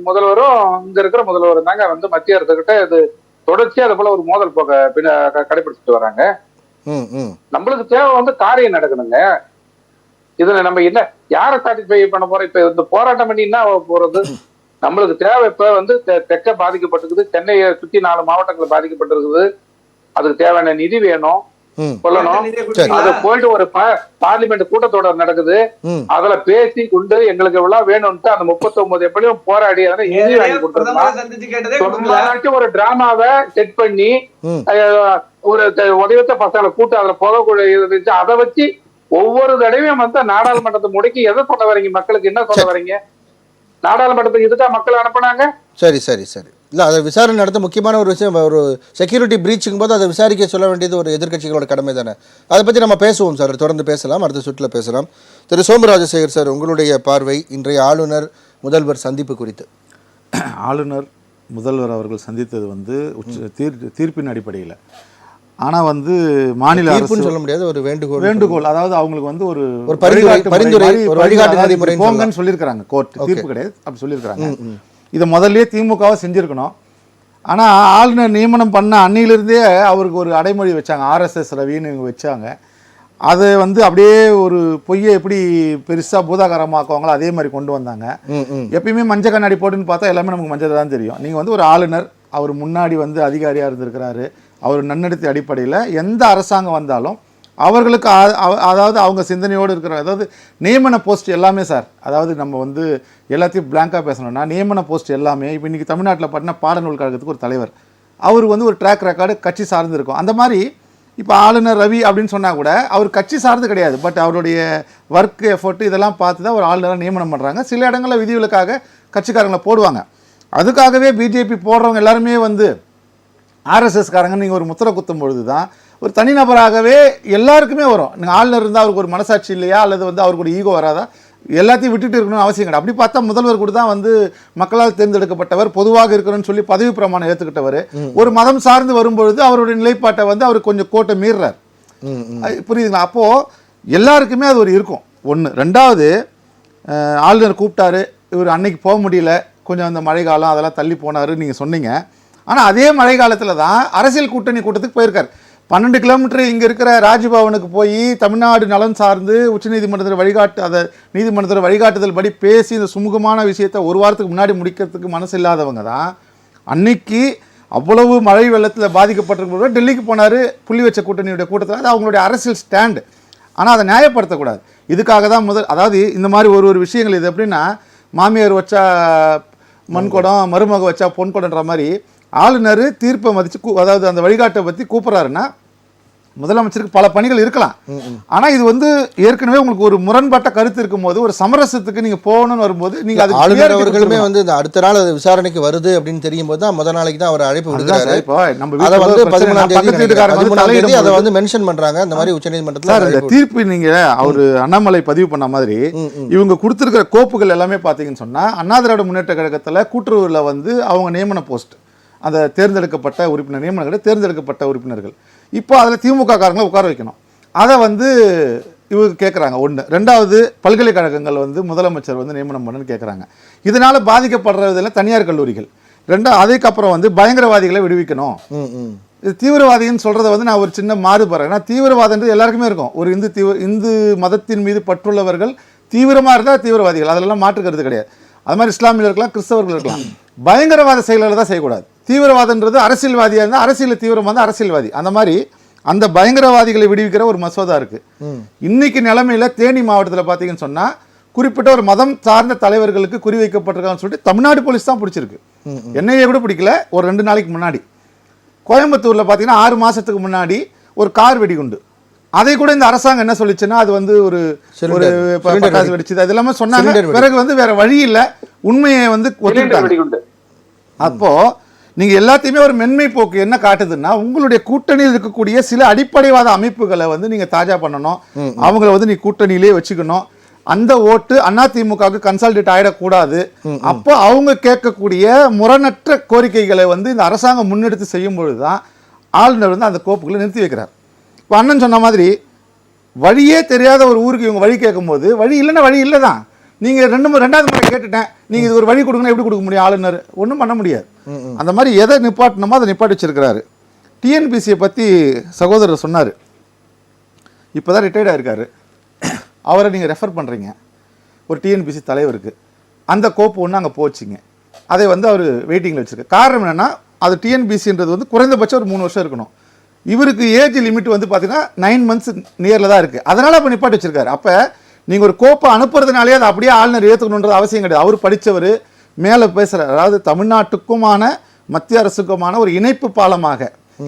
முதல்வரும் இங்க இருக்கிற முதல்வரும் தாங்க வந்து மத்திய அரசு கிட்ட இது தொடர்ச்சியா அது போல ஒரு மோதல் போக கடைபிடிச்சிட்டு வராங்க. நம்மளுக்கு தேவை வந்து காரியம் நடக்கணுங்க. இதுல நம்ம என்ன யாரை சாட்டிஸ்ஃபை பண்ண போறோம்? இப்ப இந்த போராட்டம் பண்ணி என்ன போறது? நம்மளுக்கு தேவை இப்ப வந்து தெற்க பாதிக்கப்பட்டிருக்குது, சென்னையை சுத்தி 4 மாவட்டங்கள் பாதிக்கப்பட்டிருக்குது. அதுக்கு தேவையான நிதி வேணும், சொல்லணும். அது போயிட்டு ஒரு பார்லிமெண்ட் கூட்டத்தொடர் நடக்குது, அதுல பேசி கொண்டு எங்களுக்கு எவ்வளவு வேணும்ட்டு அந்த 39 எப்படியும் போராடி அதனால நிதி வாங்கி கொடுத்துருக்காங்க. ஒரு டிராமாவை செட் பண்ணி ஒரு உதயத்த பசங்களை கூட்டு அதுல புகை இருந்துச்சு. அதை வச்சு ஒவ்வொரு தடவையும் வந்து நாடாளுமன்றத்தை முடக்கி எதை சொல்ல வரீங்க? மக்களுக்கு என்ன சொல்ல வரீங்க? நாடாளுமன்றத்துக்கு இதுதான் மக்கள் அனுப்புனாங்க. சரி சரி சரி, இல்லை அதை விசாரணை நடத்த முக்கியமான ஒரு விஷயம். ஒரு செக்யூரிட்டி பிரீச்சுங்கும் போது அதை விசாரிக்க சொல்ல வேண்டியது ஒரு எதிர்க்கட்சிகளோட கடமை தானே. அதை பற்றி நம்ம பேசுவோம் சார், தொடர்ந்து பேசலாம், அடுத்த சுற்றில் பேசலாம். திரு சோமு ராஜசேகர் சார், உங்களுடைய பார்வை இன்றைய ஆளுநர் முதல்வர் சந்திப்பு குறித்து. ஆளுநர் முதல்வர் அவர்கள் சந்தித்தது வந்து தீர்ப்பின் அடிப்படையில், ஆனால் வந்து மாநில அரசு சொல்ல முடியாது, ஒரு வேண்டுகோள், அதாவது அவங்களுக்கு வந்து ஒரு பரிந்துரை, ஒரு வழிகாட்டு நடைமுறை போங்கன்னு சொல்லியிருக்கிறாங்க. கோர்ட் தீர்ப்பு கிடையாது, அப்படி சொல்லியிருக்கிறாங்க. இதை முதல்ல திமுகவை செஞ்சுருக்கணும். ஆனால் ஆளுநர் நியமனம் பண்ண அன்னிலிருந்தே அவருக்கு ஒரு அடைமொழி வச்சாங்க, RSS ரவின்னு வச்சாங்க. அதை வந்து அப்படியே ஒரு பொய்யை எப்படி பெருசாக பூதாகரமாக்குவாங்களோ அதே மாதிரி கொண்டு வந்தாங்க. எப்பயுமே மஞ்சள் கண்ணாடி போட்டுன்னு பார்த்தா எல்லாமே நமக்கு மஞ்சள் தான் தெரியும். நீங்கள் வந்து ஒரு ஆளுநர், அவர் முன்னாடி வந்து அதிகாரியாக இருந்திருக்கிறாரு, அவர் நன்னடத்தை அடிப்படையில் எந்த அரசாங்கம் வந்தாலும் அவர்களுக்கு அதாவது அவங்க சிந்தனையோடு இருக்கிற, அதாவது நியமன போஸ்ட் எல்லாமே சார், அதாவது நம்ம வந்து எல்லாத்தையும் பிளாங்காக பேசணும்னா நியமன போஸ்ட் எல்லாமே இப்போ இன்றைக்கி தமிழ்நாட்டில் பார்த்தீங்கன்னா பாடநூல் கழகத்துக்கு ஒரு தலைவர், அவர் வந்து ஒரு ட்ராக் ரெக்கார்டு கட்சி சார்ந்து இருக்கும். அந்த மாதிரி இப்போ ஆளுநர் ரவி அப்படின்னு சொன்னால் கூட அவர் கட்சி சார்ந்து கிடையாது, பட் அவருடைய ஒர்க் எஃபர்ட் இதெல்லாம் பார்த்து தான் ஒரு ஆளுநராக நியமனம் பண்ணுறாங்க. சில இடங்களில் விதிகளுக்காக கட்சிக்காரங்களை போடுவாங்க. அதுக்காகவே பிஜேபி போடுறவங்க எல்லாருமே வந்து RSS காரங்க நீங்கள் ஒரு முத்திரை குத்தும் பொழுது தான் ஒரு தனிநபராகவே எல்லாருக்குமே வரும். நீங்கள் ஆளுநர் இருந்தால் அவருக்கு ஒரு மனசாட்சி இல்லையா, அல்லது வந்து அவருக்கு ஒரு ஈகோ வராதா? எல்லாத்தையும் விட்டுட்டு இருக்கணும்னு அவசியம் கிடையாது. அப்படி பார்த்தா முதல்வர் கூட தான் வந்து மக்களால் தேர்ந்தெடுக்கப்பட்டவர், பொதுவாக இருக்கணும்னு சொல்லி பதவி பிரமாணம் ஏற்றுக்கிட்டவர். ஒரு மதம் சார்ந்து வரும்பொழுது அவருடைய நிலைப்பாட்டை வந்து அவர் கொஞ்சம் கோட்டை மீறுறார். புரியுதுங்களா? அப்போது எல்லாருக்குமே அது ஒரு இருக்கும் ஒன்று. ரெண்டாவது, ஆளுநர் கூப்பிட்டாரு, இவர் அன்னைக்கு போக முடியல, கொஞ்சம் அந்த மழை காலம் அதெல்லாம் தள்ளி போனார் நீங்கள் சொன்னீங்க. ஆனால் அதே மழை காலத்தில் தான் அரசியல் கூட்டணி கூட்டத்துக்கு போயிருக்கார். 12 கிலோமீட்டர் இங்கே இருக்கிற ராஜ்பவனுக்கு போய் தமிழ்நாடு நலன் சார்ந்து உச்சநீதிமன்றத்தில் நீதிமன்றத்தில் வழிகாட்டுதல் படி பேசி இந்த சுமூகமான விஷயத்தை ஒரு வாரத்துக்கு முன்னாடி முடிக்கிறதுக்கு மனசு இல்லாதவங்க தான் அன்னைக்கு அவ்வளவு மழை வெள்ளத்தில் பாதிக்கப்பட்டிருக்க டெல்லிக்கு போனார் புள்ளி வச்ச கூட்டணியுடைய கூட்டத்தில். அது அவங்களுடைய அரசியல் ஸ்டாண்டு. ஆனால் அதை நியாயப்படுத்தக்கூடாது. இதுக்காக தான் அதாவது இந்த மாதிரி ஒரு விஷயங்கள் இது எப்படின்னா, மாமியார் வச்சா மண்குடம், மருமக வச்சா பொன்குடன்ற மாதிரி ஆளுநர் தீர்ப்பை மதித்து அதாவது அந்த வழிகாட்டை பற்றி கூப்பிட்றாருன்னா முதலமைச்சருக்கு பல பணிகள் இருக்கலாம். ஆனால் இது வந்து ஏற்கனவே உங்களுக்கு ஒரு முரண்பட்ட கருத்து இருக்கும்போது ஒரு சமரசத்துக்கு நீங்கள் போகணும்னு வரும்போது நீங்கள் அது ஆளுநர் அவர்களுமே வந்து அடுத்த நாள் விசாரணைக்கு வருது அப்படின்னு தெரியும் போது தான் முதல் நாளைக்கு தான் அவர் அழைப்பு விடுறாரு. இப்போ நம்ம அதை வந்து 13ஆம் தேதி அதை வந்து மென்ஷன் பண்றாங்க இந்த மாதிரி உச்சநீதிமன்றத்தில். இந்த தீர்ப்பு நீங்க அவர் அண்ணாமலை பதிவு பண்ண மாதிரி இவங்க கொடுத்துருக்கிற கோப்புகள் எல்லாமே பார்த்தீங்கன்னு சொன்னா அண்ணா திராவிட முன்னேற்ற கழகத்தில் கூட்டுறவுல வந்து அவங்க நியமன போஸ்ட், அந்த தேர்ந்தெடுக்கப்பட்ட உறுப்பினர் நியமனங்களை தேர்ந்தெடுக்கப்பட்ட உறுப்பினர்கள் இப்போ அதில் திமுக காரங்களை உட்கார வைக்கணும். அதை வந்து இவங்க கேட்குறாங்க. ஒன்று. ரெண்டாவது, பல்கலைக்கழகங்கள் வந்து முதலமைச்சர் வந்து நியமனம் பண்ணுன்னு கேட்குறாங்க. இதனால் பாதிக்கப்படுறதுல தனியார் கல்லூரிகள். அதுக்கப்புறம் வந்து பயங்கரவாதிகளை விடுவிக்கணும். இது தீவிரவாதின்னு சொல்கிறத வந்து நான் ஒரு சின்ன மாறுபடுறேன். ஏன்னா தீவிரவாதன்றது எல்லாருக்குமே இருக்கும். ஒரு இந்து மதத்தின் மீது பற்றுள்ளவர்கள் தீவிரமாக இருந்தால் தீவிரவாதிகள், அதிலெல்லாம் மாற்றுக்கிறது கிடையாது. அது மாதிரி இஸ்லாமியர்கள் இருக்கலாம், கிறிஸ்தவர்கள் இருக்கலாம். பயங்கரவாத செயல்களை தான் செய்யக்கூடாது. தீவிரவாதன்றது அரசியல்வாதியாக இருந்தால் அரசியல் தீவிரமாக இருந்தால் அரசியல்வாதி. அந்த மாதிரி அந்த பயங்கரவாதிகளை விடுவிக்கிற ஒரு மசோதா இருக்குது. இன்னைக்கு நிலைமையில் தேனி மாவட்டத்தில் பார்த்தீங்கன்னு சொன்னால் குறிப்பிட்ட ஒரு மதம் சார்ந்த தலைவர்களுக்கு குறி வைக்கப்பட்டிருக்கான்னு சொல்லிட்டு தமிழ்நாடு போலீஸ் தான் பிடிச்சிருக்கு. என்ஐஏ கூட பிடிக்கல. ஒரு 2 நாளைக்கு முன்னாடி கோயம்புத்தூரில் பார்த்தீங்கன்னா 6 மாதத்துக்கு முன்னாடி ஒரு கார் வெடிகுண்டு. அதை கூட இந்த அரசாங்கம் என்ன சொல்லிச்சுன்னா அது வந்து ஒரு பட்டாசு வெடிச்சது அது எல்லாமே சொன்னாங்க. பிறகு வந்து வேற வழி இல்லை, உண்மையை வந்து ஒத்துக்கிட்டாங்க. அப்போ நீங்க எல்லாத்தையுமே ஒரு மென்மை போக்கு என்ன காட்டுதுன்னா உங்களுடைய கூட்டணியில் இருக்கக்கூடிய சில அடிப்படைவாத அமைப்புகளை வந்து நீங்க தாஜா பண்ணணும், அவங்கள வந்து நீ கூட்டணியிலே வச்சுக்கணும். அந்த ஓட்டு அதிமுகவுக்கு கன்சால்டேட் ஆயிடக்கூடாது. அப்போ அவங்க கேட்கக்கூடிய முரணற்ற கோரிக்கைகளை வந்து இந்த அரசாங்கம் முன்னெடுத்து செய்யும் பொழுதுதான் ஆளுநர் வந்து அந்த கோப்புகளை நிறுத்தி வைக்கிறார். இப்போ அண்ணன் சொன்ன மாதிரி வழியே தெரியாத ஒரு ஊருக்கு இவங்க வழி கேட்கும்போது வழி இல்லைன்னா வழி இல்லை தான். நீங்கள் ரெண்டாவது முறை கேட்டுட்டேன், நீங்கள் இது ஒரு வழி கொடுக்கணும், எப்படி கொடுக்க முடியும்? ஆளுநர் ஒன்றும் பண்ண முடியாது. அந்த மாதிரி எதை நிப்பாட்டணுமோ அதை நிப்பாட்டி வச்சிருக்கிறாரு. டிஎன்பிசியை பற்றி சகோதரர் சொன்னார். இப்போ தான் ரிட்டையர்ட் ஆகிருக்காரு. அவரை நீங்கள் ரெஃபர் பண்ணுறீங்க ஒரு டிஎன்பிசி தலைவருக்கு. அந்த கோப்பு ஒன்று அங்கே போச்சுங்க. அதை வந்து அவர் வெயிட்டிங்கில் வச்சுருக்கு. காரணம் என்னென்னா அது டிஎன்பிசின்றது வந்து குறைந்தபட்சம் ஒரு 3 வருஷம் இருக்கணும். இவருக்கு ஏஜ் லிமிட் வந்து பார்த்தீங்கன்னா 9 months நியரில் தான் இருக்குது. அதனால் இப்போ நிப்பாட்டி வச்சிருக்காரு. அப்போ நீங்கள் ஒரு கோப்பை அனுப்புறதுனாலே அதை அப்படியே ஆளுநர் ஏற்றுக்கணுன்றது அவசியம் கிடையாது. அவர் படித்தவர், மேலே பேசுகிறார். அதாவது தமிழ்நாட்டுக்குமான மத்திய அரசுக்குமான ஒரு இணைப்பு பாலமாக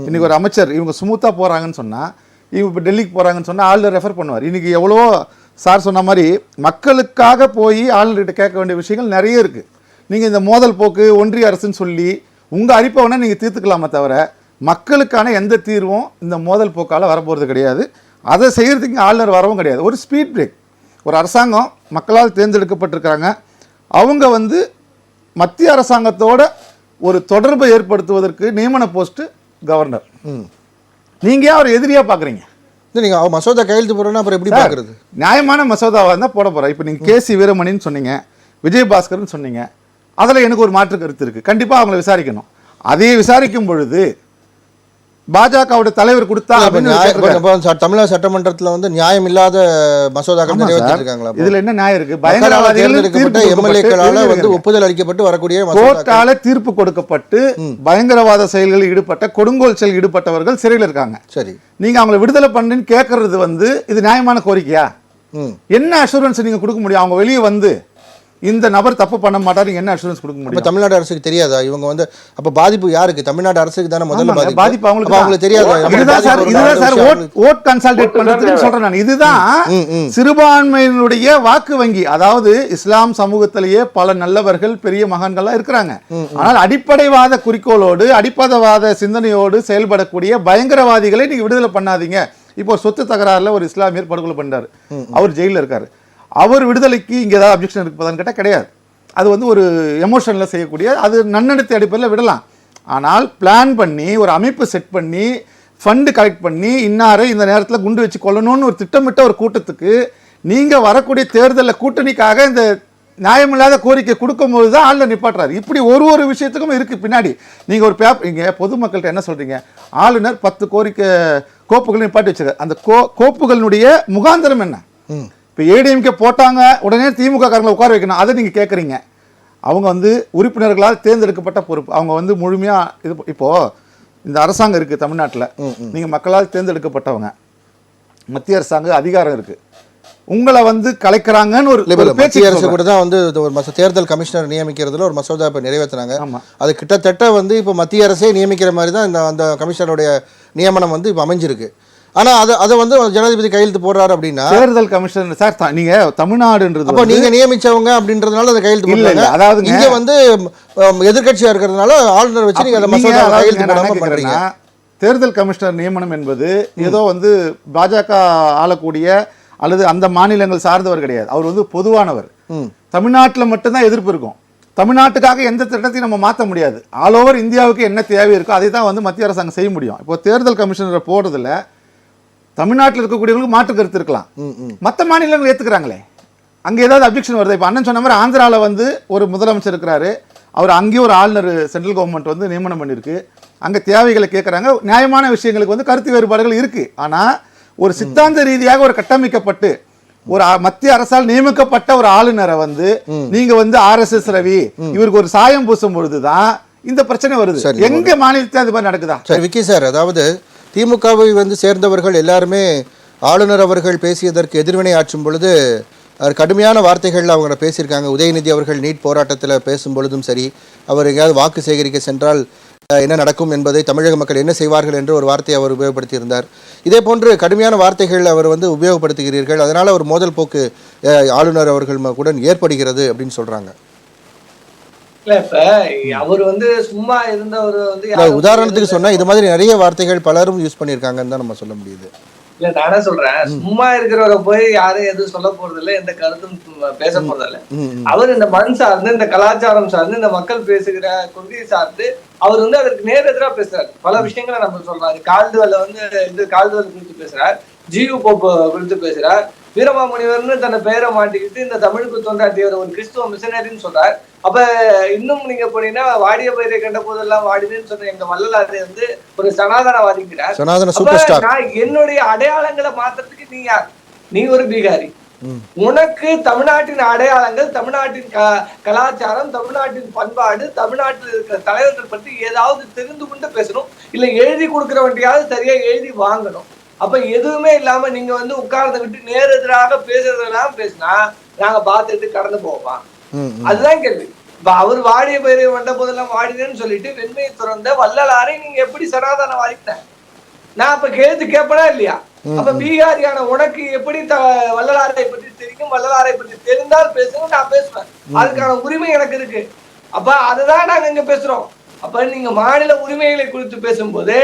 இன்றைக்கி ஒரு அமைச்சர் இவங்க ஸ்மூத்தாக போகிறாங்கன்னு சொன்னால், இவங்க இப்போ டெல்லிக்கு போகிறாங்கன்னு சொன்னால் ஆளுநர் ரெஃபர் பண்ணுவார். இன்றைக்கி எவ்வளோ சார் சொன்ன மாதிரி மக்களுக்காக போய் ஆளுநர்கிட்ட கேட்க வேண்டிய விஷயங்கள் நிறைய இருக்குது. நீங்கள் இந்த மோதல் போக்கு ஒன்றிய அரசுன்னு சொல்லி உங்கள் அரிப்பவனை நீங்கள் தீர்த்துக்கலாமே தவிர மக்களுக்கான எந்த தீர்வும் இந்த மோதல் போக்கால் வரப்போகிறது கிடையாது. அதை செய்கிறதுக்கு ஆளுநர் வரவும் கிடையாது. ஒரு ஸ்பீட் பிரேக். ஒரு அரசாங்கம் மக்களால் தேர்ந்தெடுக்கப்பட்டிருக்கிறாங்க. அவங்க வந்து மத்திய அரசாங்கத்தோட ஒரு தொடர்பை ஏற்படுத்துவதற்கு நியமன போஸ்ட்டு கவர்னர். நீங்கள் அவர் எதிரியாக பார்க்குறீங்க. நீங்கள் மசோதா கையெழுத்து போடுறோன்னா அப்புறம் எப்படி பார்க்குறது? நியாயமான மசோதாவாக இருந்தால் போட போகிறேன். இப்போ நீங்கள் கேசி வீரமணின்னு சொன்னீங்க, விஜயபாஸ்கர்னு சொன்னீங்க. அதில் எனக்கு ஒரு மாற்று கருத்து இருக்குது. கண்டிப்பாக அவங்கள விசாரிக்கணும். அதை விசாரிக்கும் பொழுது பாஜகவுடைய தலைவர் கொடுத்தா தமிழக சட்டமன்றத்தில் வந்து நியாயம் இல்லாத மசோதாக்கள் நிறைவேற்றிருக்காங்களா? இதுல என்ன நியாயம் இருக்கு? பயங்கரவாதிகள் எம்எல்ஏக்களால வந்து ஒப்புதல் அளிக்கப்பட்டு வரக்கூடிய கோர்ட்டால தீர்ப்பு கொடுக்கப்பட்டு பயங்கரவாத செயல்களில் ஈடுபட்ட கொடுங்கோல் செயல் ஈடுபட்டவர்கள் சிறையில் இருக்காங்க. சரி, நீங்க அவங்களை விடுதலை பண்ணுன்னு கேட்கறது வந்து இது நியாயமான கோரிக்கையா? என்ன அஷூரன்ஸ் நீங்க கொடுக்க முடியும்? அவங்க வெளியே வந்து இந்த நபர் தப்பு பண்ண மாட்டாரு, என்ன அஷூரன்ஸ் கொடுக்க முடியும்? தமிழ்நாடு அரசுக்கு தெரியாதா? இவங்க வந்து அப்ப பாதிப்பு யாருக்கு? தமிழ்நாடு அரசுக்கு தானே முதல்ல பாதிப்பு. அவங்களுக்கு தெரியாதா? இதுதான் சார் ஓட் கன்சல்டேட் பண்றதுன்னு சொல்றேன் நான். இதுதான் சிறுபான்மையினுடைய வாக்கு வங்கி. அதாவது இஸ்லாம் சமூகத்திலேயே பல நல்லவர்கள் பெரிய மகான்கள்லாம் இருக்கிறாங்க. ஆனால் அடிப்படைவாத குறிக்கோளோடு அடிப்படைவாத சிந்தனையோடு செயல்படக்கூடிய பயங்கரவாதிகளை நீங்க விடுதலை பண்ணாதீங்க. இப்போ சொத்து தகராறுல ஒரு இஸ்லாமியர் படுகொலை பண்ணாரு, அவர் ஜெயிலில் இருக்காரு. அவர் விடுதலைக்கு இங்கே ஏதாவது அப்ஜெக்ஷன் இருப்பதான்னு கேட்டால் கிடையாது. அது வந்து ஒரு எமோஷனில் செய்யக்கூடிய, அது நன்னடத்தை அடிப்படையில் விடலாம். ஆனால் பிளான் பண்ணி ஒரு அமைப்பு செட் பண்ணி ஃபண்டு கலெக்ட் பண்ணி இன்னாரை இந்த நேரத்தில் குண்டு வச்சு கொல்லணும்னு ஒரு திட்டமிட்ட ஒரு கூட்டத்துக்கு நீங்கள் வரக்கூடிய தேர்தலில் கூட்டணிக்காக இந்த நியாயமில்லாத கோரிக்கை கொடுக்கும்போது தான் ஆளுநர் நிப்பாட்டுறாரு. இப்படி ஒரு விஷயத்துக்கும் இருக்குது பின்னாடி. நீங்கள் ஒரு இங்கே பொதுமக்கள்கிட்ட என்ன சொல்கிறீங்க, ஆளுநர் 10 கோரிக்கை கோப்புகள் நிப்பாட்டி வச்சுருக்காரு. அந்த கோப்புகளினுடைய முகாந்திரம் என்ன? இப்போ ஏடிஎம்கே போட்டாங்க உடனே திமுக காரங்களை உட்கார வைக்கணும், அதை நீங்கள் கேட்குறீங்க. அவங்க வந்து உறுப்பினர்களால் தேர்ந்தெடுக்கப்பட்ட பொறுப்பு. அவங்க வந்து முழுமையாக இது இப்போது இந்த அரசாங்கம் இருக்குது தமிழ்நாட்டில், நீங்கள் மக்களால் தேர்ந்தெடுக்கப்பட்டவங்க, மத்திய அரசாங்க அதிகாரம் இருக்குது, உங்களை வந்து கலைக்கிறாங்கன்னு ஒரு மத்திய அரசு கூட தான் வந்து ஒரு தேர்தல் கமிஷனர் நியமிக்கிறதுல ஒரு மசோதா இப்போ நிறைவேற்றினாங்க. அது கிட்டத்தட்ட வந்து இப்போ மத்திய அரசே நியமிக்கிற மாதிரி தான் அந்த கமிஷனருடைய நியமனம் வந்து இப்போ அமைஞ்சிருக்கு. ஆனால் அதை வந்து ஜனாதிபதி கையெழுத்து போடுறாரு அப்படின்னா தேர்தல் கமிஷன் சார் நீங்கள் தமிழ்நாடுன்றது அப்போ நீங்கள் நியமிச்சவங்க அப்படின்றதுனால அதை கையெழுத்து போடுறாங்க. அதாவது இங்கே வந்து எதிர்கட்சியாக இருக்கிறதுனால ஆளுநர் வச்சு நீங்கள் அந்த மசோதா கையெழுத்து போடாமல் பண்ணுறீங்க. தேர்தல் கமிஷனர் நியமனம் என்பது ஏதோ வந்து பாஜக ஆளக்கூடிய அல்லது அந்த மாநிலங்கள் சார்ந்தவர் கிடையாது. அவர் வந்து பொதுவானவர். தமிழ்நாட்டில் மட்டும்தான் எதிர்ப்பு இருக்கும். தமிழ்நாட்டுக்காக எந்த திட்டத்தையும் நம்ம மாற்ற முடியாது. ஆல் ஓவர் இந்தியாவுக்கு என்ன தேவை இருக்கோ அதை தான் வந்து மத்திய அரசாங்கம் செய்ய முடியும். இப்போ தேர்தல் கமிஷனரை போடுறதுல தமிழ்நாட்டில் இருக்கக்கூடியவங்களுக்கு மாற்று கருத்து இருக்கலாம், மற்ற மாநிலங்கள் ஏற்றுக்கிறாங்களே, அங்கே ஏதாவது அப்ஜெக்ஷன் வருது. இப்போ அண்ணன் சொன்ன மாதிரி ஆந்திராவில் வந்து ஒரு முதலமைச்சர் இருக்கிறாரு, அவர் அங்கேயும் ஒரு ஆளுநர் சென்ட்ரல் கவர்மெண்ட் வந்து நியமனம் பண்ணியிருக்கு, அங்கே தேவைகளை கேட்குறாங்க, நியாயமான விஷயங்களுக்கு வந்து கருத்து வேறுபாடுகள் இருக்குது. ஆனால் ஒரு சித்தாந்த ரீதியாக ஒரு கட்டமைக்கப்பட்டு ஒரு மத்திய அரசால் நியமிக்கப்பட்ட ஒரு ஆளுநரை வந்து நீங்க வந்து RSS ரவி இவருக்கு ஒரு சாயம் பூசும் பொழுதுதான் இந்த பிரச்சனை வருது. எங்க மாநிலத்தில் அது மாதிரி நடக்குதா? சரி விக்கி சார், அதாவது திமுகவை வந்து சேர்ந்தவர்கள் எல்லாருமே ஆளுநர் அவர்கள் பேசியதற்கு எதிர்வினை ஆற்றும் பொழுது கடுமையான வார்த்தைகள் அவங்க பேசியிருக்காங்க. உதயநிதி அவர்கள் நீட் போராட்டத்தில் பேசும் பொழுதும் சரி, அவர் எங்கேயாவது வாக்கு சேகரிக்க சென்றால் என்ன நடக்கும் என்பதை தமிழக மக்கள் என்ன செய்வார்கள் என்று ஒரு வார்த்தையை அவர் உபயோகப்படுத்தியிருந்தார். இதே போன்று கடுமையான வார்த்தைகள் அவர் வந்து உபயோகப்படுத்துகிறீர்கள், அதனால் ஒரு மோதல் போக்கு ஆளுநர் அவர்கள் கூட ஏற்படுகிறது அப்படின்னு சொல்றாங்க. இல்ல இப்ப அவர் வந்து சும்மா இருந்தவர் வந்து உதாரணத்துக்கு சொன்னா இது மாதிரி நிறைய வார்த்தைகள் பலரும் யூஸ் பண்ணியிருக்காங்கன்னு தான் நம்ம சொல்ல முடியுது. இல்ல நானே சொல்றேன், சும்மா இருக்கிறவரை போய் யாரும் எதுவும் சொல்ல போறது இல்லை, எந்த கருத்தும் பேச போறதில்ல. அவர் இந்த மண் சார்ந்து, இந்த கலாச்சாரம் சார்ந்து, இந்த மக்கள் பேசுகிற கொள்கையை சார்ந்து அவர் வந்து அதற்கு நேர் எதிராக பேசுறாரு. பல விஷயங்களை நம்ம சொல்றாரு. கால்டுவெல்ல வந்து இது கால்டுவெல் குறித்து பேசுறார், ஜியு போப்பு குறித்து பேசுறார், வீரமாமுனிவர்னு தன்னை பெயரை மாட்டிக்கிட்டு இந்த தமிழுக்கு தொண்டாட்டியவர் ஒரு கிறிஸ்துவ மிஷனரின்னு சொல்றார். அப்ப இன்னும் நீங்க போனீங்கன்னா வாடிய பயிரை கண்ட போதெல்லாம் வாடினேன்னு சொன்ன எங்க வள்ளலாறு வந்து ஒரு சனாதனவாதிக்கிறார். நான் என்னுடைய அடையாளங்களை மாத்துறதுக்கு நீ யார்? நீ ஒரு பீகாரி. உனக்கு தமிழ்நாட்டின் அடையாளங்கள், தமிழ்நாட்டின் கலாச்சாரம், தமிழ்நாட்டின் பண்பாடு, தமிழ்நாட்டில் இருக்கிற தலைவர்கள் பற்றி ஏதாவது தெரிந்து கொண்டு பேசணும், இல்ல எழுதி கொடுக்கிற வேண்டியாவது சரியா எழுதி வாங்கணும். அப்ப எதுவுமே இல்லாம நீங்க வந்து உட்கார்ந்துகிட்டு நேர் எதிராக பேசுறதெல்லாம் பேசினா நாங்க பார்த்துட்டு கடந்து போவோம். அதுதான் கேள்வி. இப்ப அவர் வாடிய பயிரை வந்த போதெல்லாம் வாடினேன்னு சொல்லிட்டு வெண்மையை துறந்த வள்ளலாரை நீங்க எப்படி சனாதனவாதிக்கிட்ட? நான் அப்ப கேட்பனா இல்லையா? அப்ப பீகாரியான உனக்கு எப்படி வள்ளலாரை பற்றி தெரியும்? வள்ளலாரை பற்றி தெரிந்தால் பேசணும், நான் பேசுவேன். அதுக்கான உரிமை எனக்கு இருக்கு. அப்ப அதுதான் நாங்க இங்க பேசுறோம். அப்ப நீங்க மாநில உரிமைகளை குறித்து பேசும்போது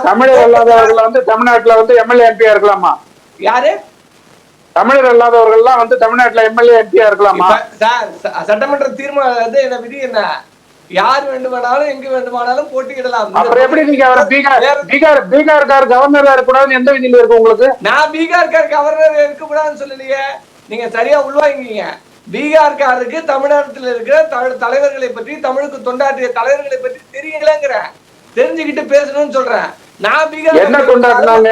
தமிழர் அல்லாதவர்கள் வந்து தமிழ்நாட்டுல வந்து எம்எல்ஏ எம்பியா இருக்கலாமா? யாரு? தமிழர் அல்லாதவர்கள்லாம் வந்து தமிழ்நாட்டுல எம்எல்ஏ எம்பியா இருக்கலாமா? சார் சட்டமன்ற தீர்மானம் என்ன விதி என்ன? யார் வேண்டுமானாலும் எங்க வேண்டுமானாலும் போட்டியிடலாம். அப்புறம் எப்படி நீங்க அவரை பீகார்கார் கவர்னரா இருக்கக்கூடாதுன்னு எந்த விதியில இருக்கு உங்களுக்கு? நான் பீகார்கார் கவர்னர் இருக்கக்கூடாதுன்னு சொல்லலையே. நீங்க சரியா உள்வாங்கிங்க. பீகார்காருக்கு தமிழ்நாட்டில் இருக்கிற தலைவர்களை பற்றி, தமிழுக்கு தொண்டாற்றிய தலைவர்களை பற்றி தெரியலங்கிற, தெரிஞ்சுக்கிட்டு பேசணும்னு சொல்றேன். நான் பீகார் என்ன கொண்டாடினாங்க?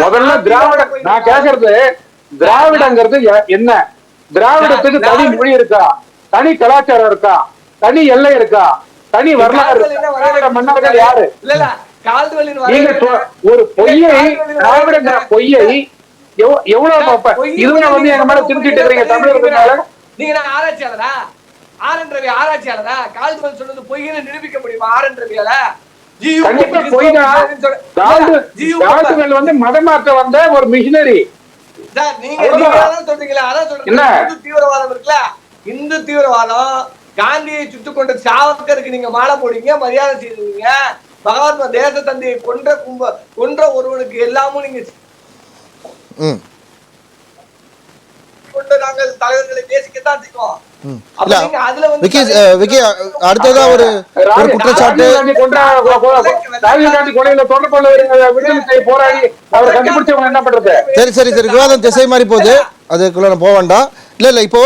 முதல்ல திராவிட, நான் கேக்குறது திராவிடங்கிறது என்ன? திராவிடத்துக்கு தனி மொழி இருக்கா? தனி கலாச்சாரம் இருக்கா? தனி எல்லை இருக்கா? தனி வரலாறு? மன்னர்கள் யாரு? ஒரு பொய்யை, திராவிடங்கிற பொய்யை எவ்வளவு இதுவும் வந்து எங்க மேல திணிச்சிட்டு இருக்கீங்க தமிழர்களால. நீங்க ஆராய்ச்சியாளரா? ஆர்.என். ரவி ஆராய்ச்சியாளரா? கால்டுவெல் சொன்னது பொய்ன்னு நிரூபிக்க முடியுமா ஆர்.என். ரவியால? கண்டிப்பா பொய் தான். கால்டுவெல் வந்து மதமாக்க வந்த ஒரு மிஷினரி. சார் நீங்க சொல்றீங்களா? அதான் சொல்றீங்க. இந்து தீவிரவாதம் இருக்குல்ல, இந்து தீவிரவாதம். காந்தியை சுட்டுக் கொண்ட சாவர்கருக்கு நீங்க மாலை போடுவீங்க, மரியாதை செய்வீங்க. பகவாத்மா தேச தந்தையை கொன்ற ஒருவனுக்கு எல்லாமும் நீங்க கொண்டு நாங்கள் தலைவர்களை நேசிக்கத்தான் செய்வோம். அடுத்ததா ஒரு குற்றச்சாட்டு, சரி சரி சரி விவாதம் திசை மாறி போகுது, அதுக்குள்ள போக வேண்டாம். இல்ல இப்போ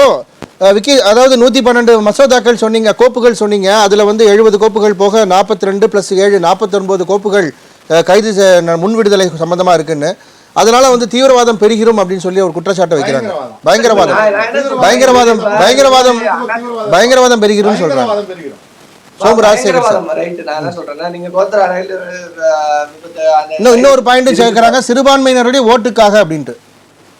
விக்கி, அதாவது 112 மசோதாக்கள் சொன்னீங்க, கோப்புகள் சொன்னீங்க. அதுல வந்து 70 கோப்புகள் போக 42 + 7 49 கோப்புகள் கைது முன் விடுதலை சம்பந்தமா இருக்குன்னு, அதனால வந்து தீவிரவாதம் பெருகிரும் அப்படின்னு சொல்லி ஒரு குற்றச்சாட்டை வைக்கிறாங்க. பயங்கரவாதம் பயங்கரவாதம் பயங்கரவாதம் பயங்கரவாதம் பெருகிரும் சொல்றாங்க. இன்னொரு பாயிண்ட் சேர்க்கிறாங்க, சிறுபான்மையினருடைய ஓட்டுக்காக அப்படின்ட்டு.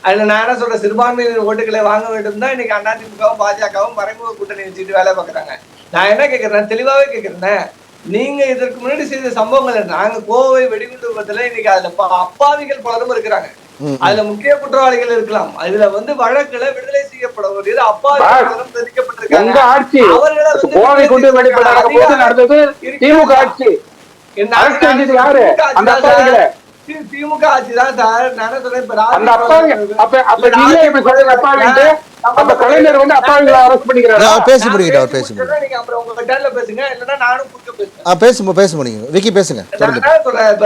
அதுல நான் என்ன சொல்றேன், சிறுபான்மையினர் ஓட்டுகளை வாங்க வேண்டும் தான் இன்னைக்கு அதிமுகவும் பாஜகவும் மறைமுக கூட்டணி வச்சுட்டு வேலை பார்க்கறாங்க. நான் என்ன கேட்கிறேன், தெளிவாவே கேட்கிறேன், நீங்க இதற்கு முன்னாடி செய்த சம்பவங்கள், நாங்க கோவை வெடிகுண்டு விபத்துல இன்னைக்கு அதுல அப்பாவிகள் பலரும் இருக்கிறாங்க. அதுல முக்கிய குற்றவாளிகள் இருக்கலாம். அதுல வந்து வழக்குல விடுதலை செய்யப்பட வேண்டியது அப்பாவிகள் பலரும் தெரிவிக்கப்பட்டிருக்காங்க. திமுக ஆட்சி தான் சார். நான் சொல்றேன்,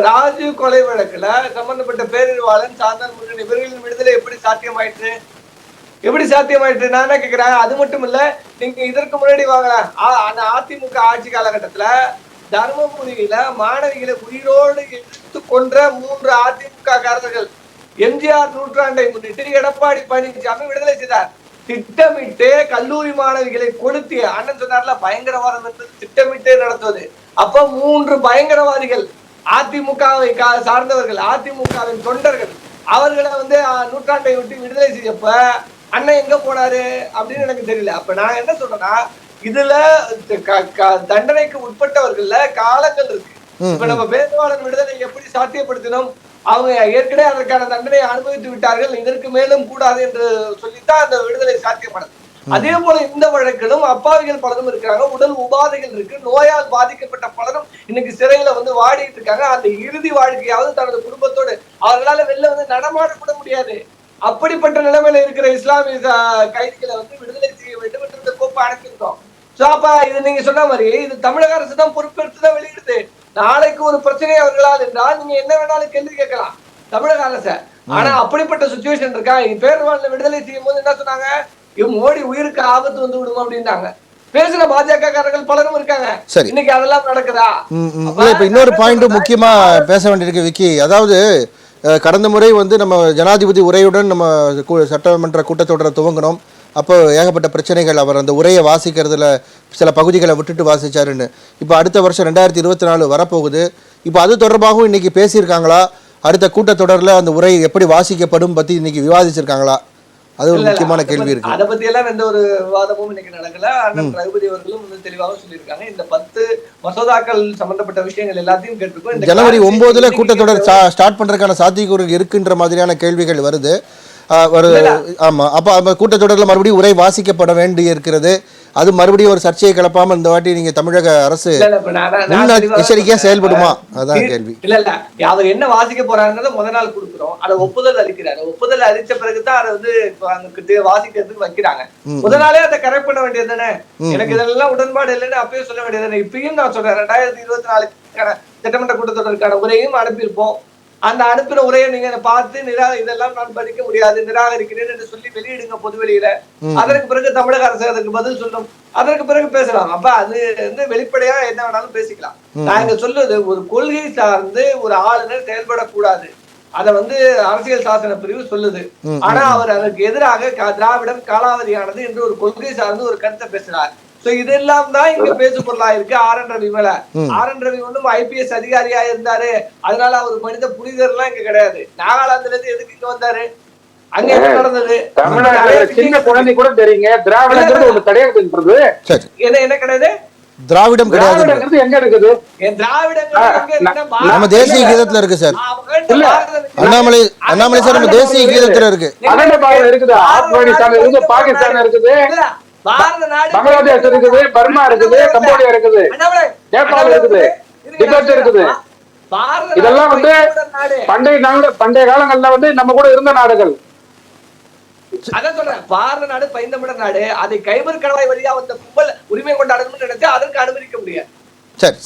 ராஜீவ் கொலை வழக்குல சம்பந்தப்பட்ட பேரறிவாளன் சார்ந்த இவர்களின் விடுதலை எப்படி சாத்தியமாயிற்று, நான் என்ன கேட்கிறேன். அது மட்டும் இல்ல, நீங்க இதற்கு முன்னாடி வாங்கலாம் அதிமுக ஆட்சி காலகட்டத்துல தர்மபுரியில மாணவிகளை உயிரோடு எடுத்து கொன்ற 3 அதிமுக காரர்கள் எம்ஜிஆர் நூற்றாண்டை முன்னிட்டு எடப்பாடி பழனிசாமி விடுதலை செய்தார். திட்டமிட்டு கல்லூரி மாணவிகளை கொளுத்தி, அண்ணன் சொன்னார்ல பயங்கரவாதம் என்பது திட்டமிட்டு நடத்துவது. அப்ப 3 பயங்கரவாதிகள் அதிமுகவை சார்ந்தவர்கள், அதிமுகவின் தொண்டர்கள், அவர்களை வந்து நூற்றாண்டை விட்டு விடுதலை செய்யப்ப அண்ணன் எங்க போனாரு அப்படின்னு எனக்கு தெரியல. அப்ப நான் என்ன சொல்றேன்னா, இதுல தண்டனைக்கு உட்பட்டவர்கள்ல காலங்கள் இருக்கு. இப்ப நம்ம பேரறிவாளன் விடுதலை எப்படி சாத்தியப்படுத்தினோம், அவங்க ஏற்கனவே அதற்கான தண்டனை அனுபவித்து விட்டார்கள், இதற்கு மேலும் கூடாது என்று சொல்லித்தான் அந்த விடுதலை சாத்தியப்படும். அதே போல இந்த வழக்கிலும் அப்பாவிகள் பலரும் இருக்கிறாங்க, உடல் உபாதைகள் இருக்கு, நோயால் பாதிக்கப்பட்ட பலரும் இன்னைக்கு சிறையில வந்து வாடிட்டு இருக்காங்க. அந்த இறுதி வாழ்க்கையாவது தனது குடும்பத்தோடு அவர்களால வெளில வந்து நடமாட கூட முடியாது. அப்படிப்பட்ட நிலைமையில இருக்கிற இஸ்லாமிய கைதிகளை வந்து விடுதலை செய்ய வேண்டும் என்று இந்த கோப்பை அனுப்பியிருக்கோம். சோ அப்ப இது நீங்க சொன்ன மாதிரி இது தமிழக அரசு தான் பொறுப்பெடுத்துதான் வெளியிடுது. நாளைக்கு ஒரு பிரச்சனை அவர்களால் என்றால் நீங்க என்ன வேணாலும் கேள்வி கேட்கலாம் தமிழக அரச. ஆனா அப்படிப்பட்ட சுச்சுவேஷன் இருக்கா? பேரறிவாளனை விடுதலை செய்யும் போது என்ன சொன்னாங்க, மோடி உயிருக்கு ஆபத்து வந்து விடுவோம் அப்படின்னாங்க. பேசுற பாஜக காரர்கள் பலரும் இருக்காங்க. இன்னைக்கு அதெல்லாம் நடக்குதா? இப்ப இன்னொரு பாயிண்ட் முக்கியமா பேச வேண்டியிருக்கு விக்கி. அதாவது கடந்த முறை வந்து நம்ம ஜனாதிபதி உரையுடன் நம்ம சட்டமன்ற கூட்டத்தொடரை துவங்கினோம். அப்போ ஏகப்பட்ட பிரச்சனைகள், அவர் அந்த உரையை வாசிக்கிறதுல சில பகுதிகளை விட்டுட்டு வாசிச்சாருன்னு. இப்போ அடுத்த வருஷம் 2024 வரப்போகுது. இப்போ அது தொடர்பாகவும் இன்னைக்கு பேசியிருக்காங்களா? அடுத்த கூட்டத்தொடரில் அந்த உரை எப்படி வாசிக்கப்படும் பற்றி இன்னைக்கு விவாதிச்சிருக்காங்களா? அது ஒரு முக்கியமான கேள்வி இருக்கு. அதை பத்தி எல்லாம் எந்த ஒரு விவாதமும் இன்னைக்கு நடக்கல. அண்ணன் ரகுபதி அவர்களும் தெளிவாக சொல்லியிருக்காங்க. இந்த 10 மசோதாக்கள் சம்பந்தப்பட்ட விஷயங்கள் எல்லாத்தையும் கேட்டிருக்கோம். ஜனவரி 9 கூட்டத்தொடர் ஸ்டார்ட் பண்றதுக்கான சாத்தியக்கூறு இருக்கின்ற மாதிரியான கேள்விகள் வருது. ஆமா, அப்ப அந்த கூட்டத்தொடரில் மறுபடியும் உரை வாசிக்கப்பட வேண்டி இருக்கிறது. அது மறுபடியும் ஒரு சர்ச்சையை கிளப்பாம இந்த வாட்டி நீங்க தமிழக அரசு எச்சரிக்கையா செயல்படுமா? அதான் கேள்வி. இல்ல அவர் என்ன வாசிக்க போறாருன்றத முதல் நாள் கொடுக்குறோம், அதை ஒப்புதல் அளிக்கிறாரு. ஒப்புதல் அளிச்ச பிறகுதான் அதை வந்து வாசிக்கிறதுக்கு வைக்கிறாங்க. முதல் நாளே அதை கரெக்ட் பண்ண வேண்டியது தானே. எனக்கு இதெல்லாம் உடன்பாடு இல்லைன்னு அப்பயே சொல்ல வேண்டியது தானே. இப்பயும் நான் சொல்றேன், 2024 சட்டமன்ற கூட்டத்தொடருக்கான உரையும் அனுப்பியிருப்போம். அந்த அனுப்பின உரையை நீங்க பார்த்து இதெல்லாம் நான் படிக்க முடியாது, நிராகரிக்கிறேன் என்று சொல்லி வெளியிடுங்க பொதுவெளியில. அதற்கு பிறகு தமிழக அரசு அதற்கு பதில் சொல்லும், அதற்கு பிறகு பேசலாம். அப்ப அது வந்து வெளிப்படையா என்ன வேணாலும் பேசிக்கலாம். நான் இங்க சொல்லுது, ஒரு கொள்கை சார்ந்து ஒரு ஆளுநர் செயல்படக்கூடாது, அத வந்து அரசியல் சாசன பிரிவு சொல்லுது. ஆனா அவர் அதற்கு எதிராக திராவிடம் காலாவதியானது என்று ஒரு கொள்கை சார்ந்து ஒரு கருத்தை பேசினார். இதெல்லாம் தான் இங்க பேசு பொருளா இருக்கு. ஆர்.என். ரவி மேல. ஆர்.என். ரவி ஒன்றும் IPS அதிகாரியா இருந்தாரு, அதனால அவர் மனித புனிதர் எல்லாம் இங்க கிடையாது. நாகாலாந்துல இருந்து எதுக்கு இங்க வந்தாரு? அங்க என்ன நடந்தது? சின்ன குழந்தை கூட தெரியுங்க, திராவிடங்கிறது ஒண்ணு கிடையாதுன்றது. என்ன கிடையாது? திராவிடம் கிடையாது. எங்க இருக்குது? நம்ம தேசிய கீதத்துல இருக்கு சார். அண்ணாமலை சார் நம்ம தேசிய கீதத்துல இருக்கு. இருக்குது, ஆப்கானிஸ்தான் இருக்குது, பாகிஸ்தான் இருக்குது, பங்களாதேஷ் இருக்குது, பர்மா இருக்குது, கம்போடியா இருக்குது, நேபாள் இருக்குது, திபெத் இருக்குது. இதெல்லாம் வந்து பண்டைய காலங்கள்ல வந்து நம்ம கூட இருந்த நாடுகள். அதான் சொல்றேன், பாரத நாடு பைந்தமிழர் நாடு, அதை கைபர் கணவாய் வழியா வந்த கும்பல் உரிமை கொண்டாடணும்னு நினைச்சா அதற்கு அனுமதிக்க முடியாது. சரி